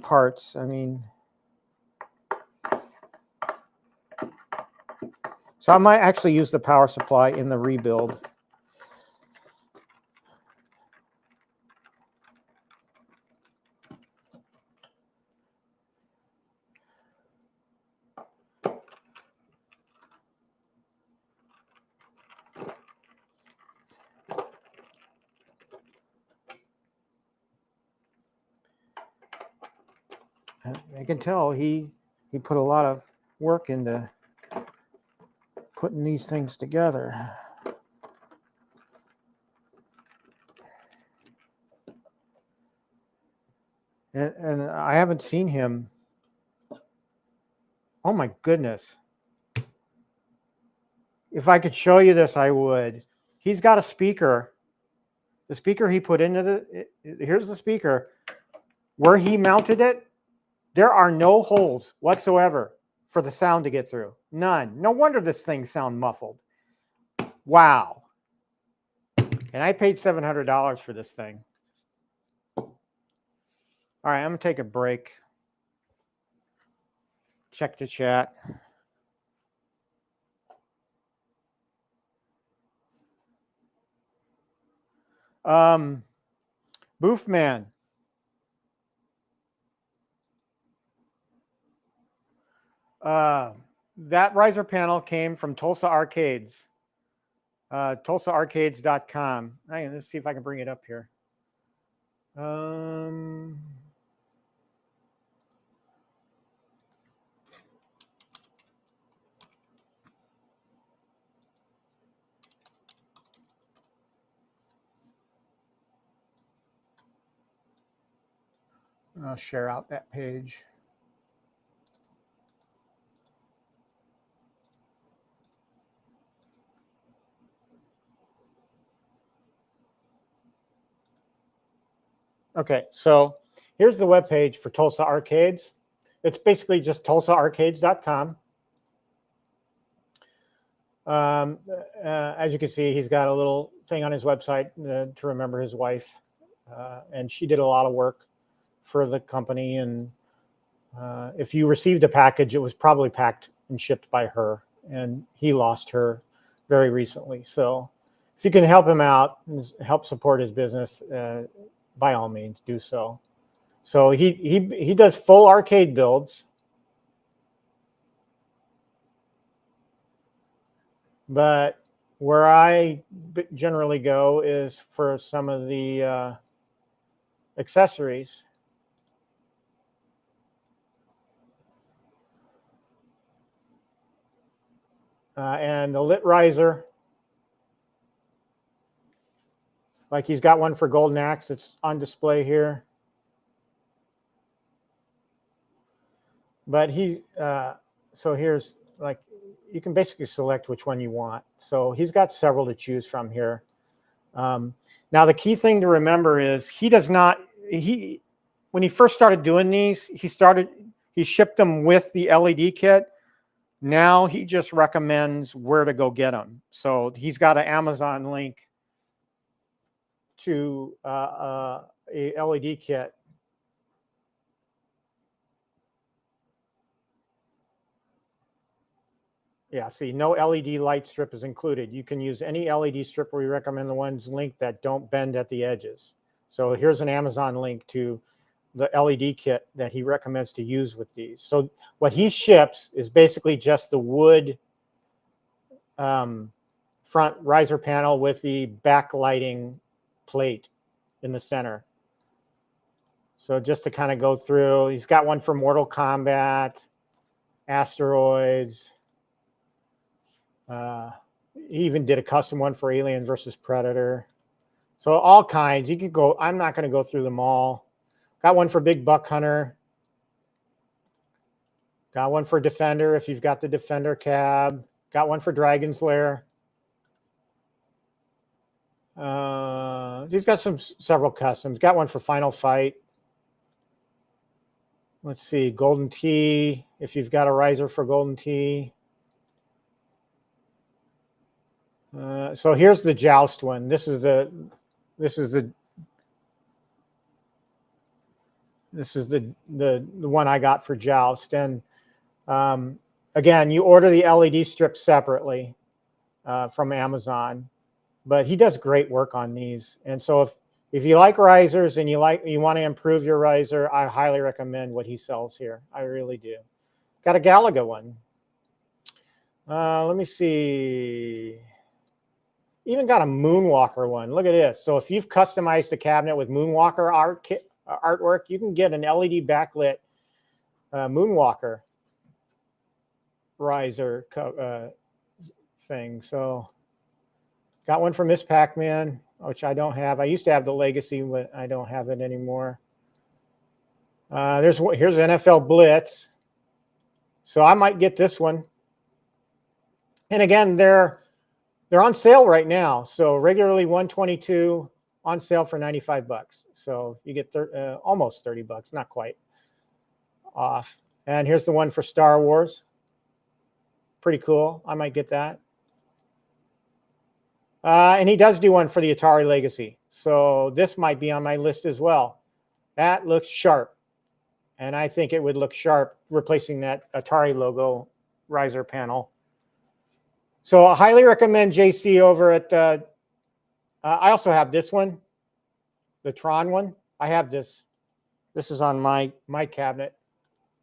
parts, I mean. So I might actually use the power supply in the rebuild. I can tell he put a lot of work into putting these things together. And I haven't seen him. Oh my goodness. If I could show you this, I would. He's got a speaker. The speaker he put into here's the speaker. Where he mounted it, there are no holes whatsoever for the sound to get through. None. No wonder this thing sounds muffled. Wow. And I paid $700 for this thing. All right, I'm going to take a break. Check the chat. Boofman. That riser panel came from Tulsa Arcades. TulsaArcades.com. Let's see if I can bring it up here. I'll share out that page. Okay, so here's the webpage for Tulsa Arcades. It's basically just TulsaArcades.com. As you can see, he's got a little thing on his website to remember his wife. And she did a lot of work for the company. And if you received a package, it was probably packed and shipped by her. And he lost her very recently. So if you can help him out and help support his business, by all means, do so. So he does full arcade builds. But where I generally go is for some of the accessories. And the lit riser, like he's got one for Golden Axe that's on display here. But so here's like, you can basically select which one you want. So he's got several to choose from here. Now the key thing to remember is when he first started doing these, he shipped them with the LED kit. Now he just recommends where to go get them. So he's got an Amazon link to a LED kit. Yeah, see, no LED light strip is included. You can use any LED strip. We recommend the ones linked that don't bend at the edges. So here's an Amazon link to the LED kit that he recommends to use with these. So what he ships is basically just the wood front riser panel with the backlighting plate in the center. So just to kind of go through, he's got one for Mortal Kombat, Asteroids. He even did a custom one for Alien versus Predator. So all kinds. You could go, I'm not going to go through them all. Got one for Big Buck Hunter. Got one for Defender if you've got the Defender cab. Got one for Dragon's Lair. He's got several customs. Got one for Final Fight. Let's see, Golden Tee. If you've got a riser for Golden Tee. So here's the Joust one. This is the one I got for Joust. And again, you order the LED strip separately from Amazon, but he does great work on these. And so if you like risers and you want to improve your riser, I highly recommend what he sells here. I really do. Got a Galaga one. Let me see. Even got a Moonwalker one. Look at this. So if you've customized a cabinet with Moonwalker artwork, you can get an LED backlit Moonwalker riser thing. So got one for Miss Pac-Man, which I don't have. I used to have the Legacy, but I don't have it anymore. Here's NFL Blitz. So I might get this one. And again, they're on sale right now. So regularly $122, on sale for $95. So you get almost $30, not quite off. And here's the one for Star Wars. Pretty cool. I might get that. And he does do one for the Atari Legacy. So this might be on my list as well. That looks sharp. And I think it would look sharp replacing that Atari logo riser panel. So I highly recommend JC over at, I also have this one, the Tron one. I have this. This is on my cabinet.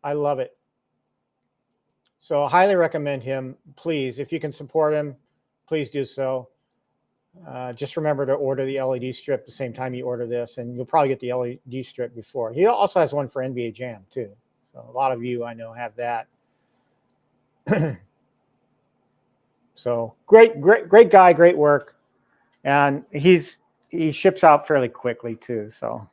I love it. So I highly recommend him. Please, if you can support him, please do so. Just remember to order the LED strip at the same time you order this, and you'll probably get the LED strip before. He also has one for NBA Jam too. So a lot of you I know have that. So great guy, great work, and he ships out fairly quickly too. So.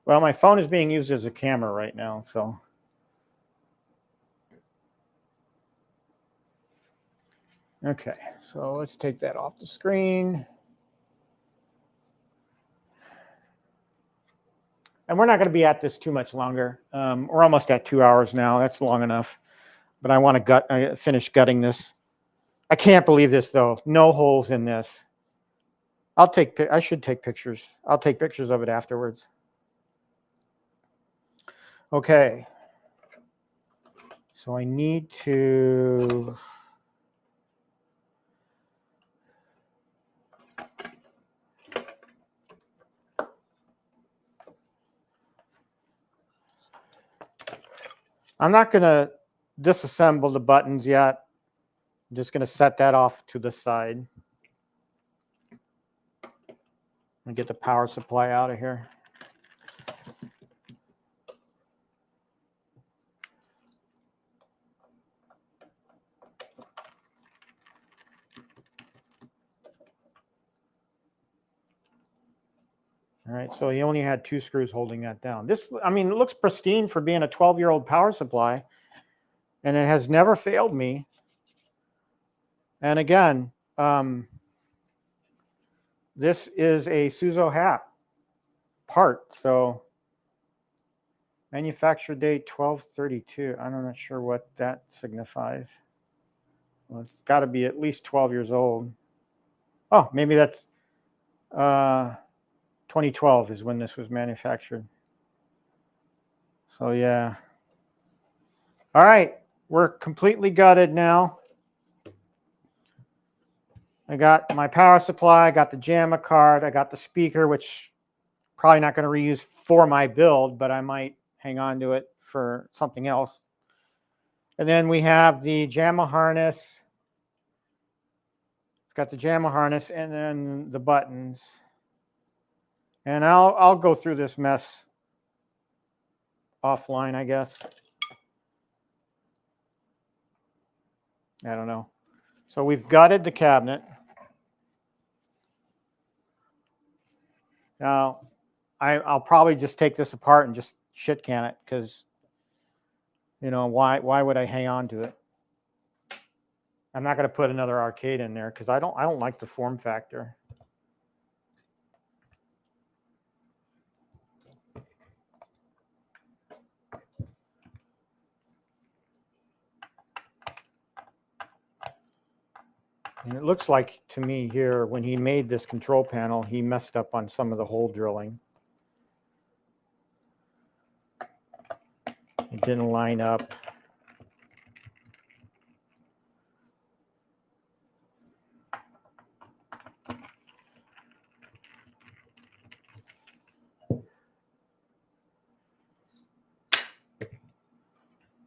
Well, my phone is being used as a camera right now, so. Okay, so let's take that off the screen. And we're not going to be at this too much longer. We're almost at 2 hours now. That's long enough. But I want to finish gutting this. I can't believe this, though. No holes in this. I should take pictures. I'll take pictures of it afterwards. Okay. So I need to... I'm not going to disassemble the buttons yet. I'm just going to set that off to the side. And get the power supply out of here. All right, so he only had 2 screws holding that down. This, I mean, it looks pristine for being a 12-year-old power supply, and it has never failed me. And again, this is a Suzo hat part, so manufacture date 12/32. I'm not sure what that signifies. Well, it's got to be at least 12 years old. Oh, maybe that's 2012 is when this was manufactured. So yeah. All right, we're completely gutted now. I got my power supply, I got the JAMA card, I got the speaker, which probably not going to reuse for my build, but I might hang on to it for something else. And then we have the JAMA harness. Got the JAMA harness and then the buttons. And I'll go through this mess offline, I guess. I don't know. So we've gutted the cabinet. Now, I'll probably just take this apart and just shit can it, because, you know, why would I hang on to it? I'm not going to put another arcade in there because I don't like the form factor. And it looks like to me here, when he made this control panel, he messed up on some of the hole drilling. It didn't line up.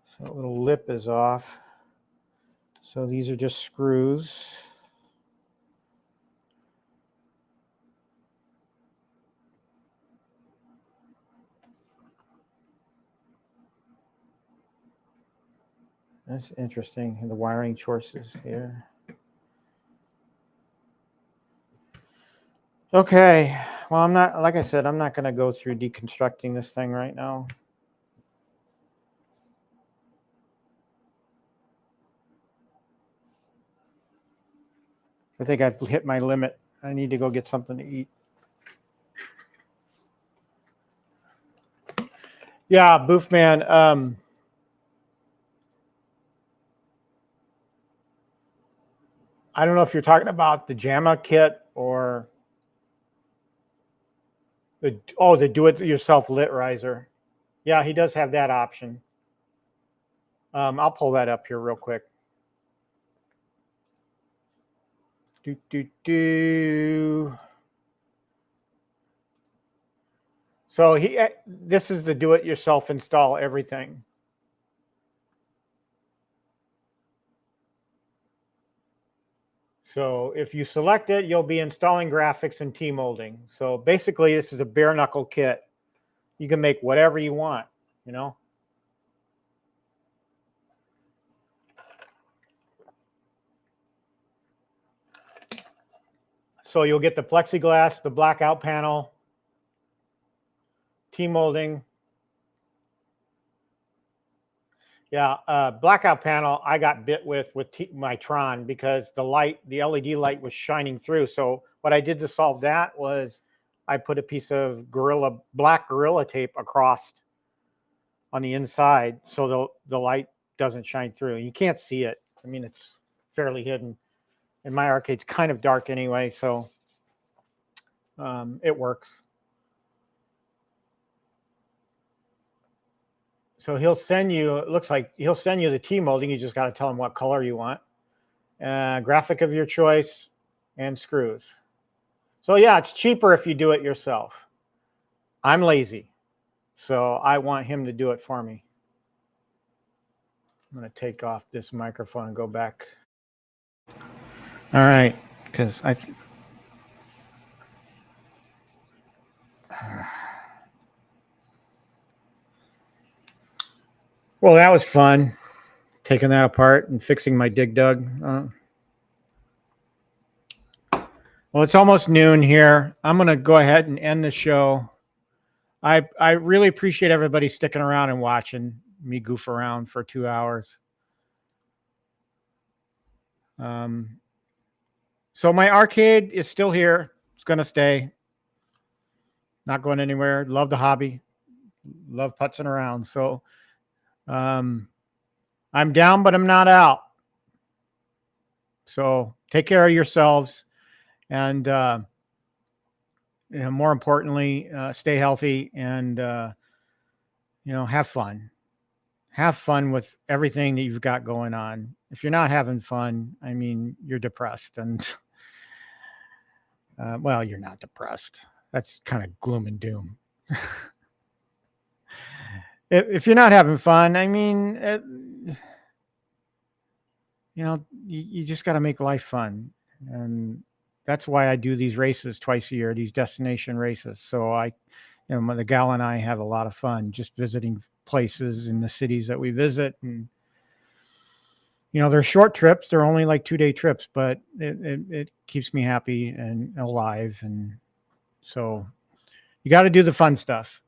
So a little lip is off. So these are just screws. That's interesting, the wiring choices here. Okay, well, I'm not, like I said, I'm not going to go through deconstructing this thing right now. I think I've hit my limit. I need to go get something to eat. Yeah, Boofman. I don't know if you're talking about the JAMA kit or the do-it-yourself lit riser. Yeah, he does have that option. I'll pull that up here real quick. So this is the do-it-yourself install everything. So if you select it, you'll be installing graphics and T-molding. So basically, this is a bare knuckle kit. You can make whatever you want, you know. So you'll get the plexiglass, the blackout panel, T-molding. Yeah, blackout panel I got bit with my Tron because the LED light was shining through. So what I did to solve that was I put a piece of black Gorilla tape across on the inside so the light doesn't shine through. You can't see it. I mean, it's fairly hidden. And my arcade's kind of dark anyway, so it works. So he'll send you, it looks like he'll send you the T-molding. You just got to tell him what color you want. Graphic of your choice and screws. So yeah, it's cheaper if you do it yourself. I'm lazy, so I want him to do it for me. I'm going to take off this microphone and go back. All right, because well, that was fun, taking that apart and fixing my dig dug. Well, it's almost noon here. I'm going to go ahead and end the show. I really appreciate everybody sticking around and watching me goof around for 2 hours. So my arcade is still here. It's going to stay. Not going anywhere. Love the hobby. Love putzing around. So I'm down, but I'm not out. So take care of yourselves. And you know, more importantly, stay healthy and you know, have fun. Have fun with everything that you've got going on. If you're not having fun, I mean, you're depressed. And well, you're not depressed. That's kind of gloom and doom. If you're not having fun, I mean, you know, you just got to make life fun. And that's why I do these races twice a year, these destination races. So you know, the gal and I have a lot of fun just visiting places in the cities that we visit. And, you know, they're short trips. They're only like 2-day trips, but it keeps me happy and alive. And so You got to do the fun stuff.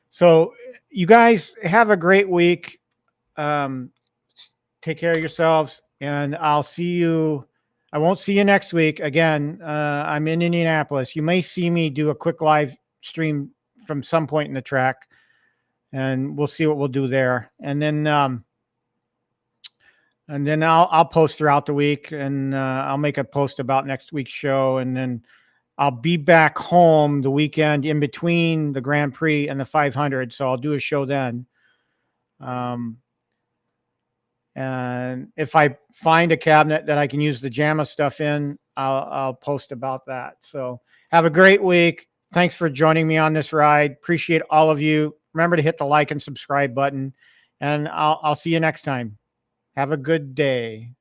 So you guys have a great week. Um, take care of yourselves, and I'll see you. I won't see you next week. Again, I'm in Indianapolis. You may see me do a quick live stream from some point in the track, and we'll see what we'll do there. And then I'll post throughout the week, and I'll make a post about next week's show, and then I'll be back home the weekend in between the Grand Prix and the 500. So I'll do a show then. And if I find a cabinet that I can use the JAMA stuff in, I'll post about that. So have a great week. Thanks for joining me on this ride. Appreciate all of you. Remember to hit the like and subscribe button, and I'll see you next time. Have a good day.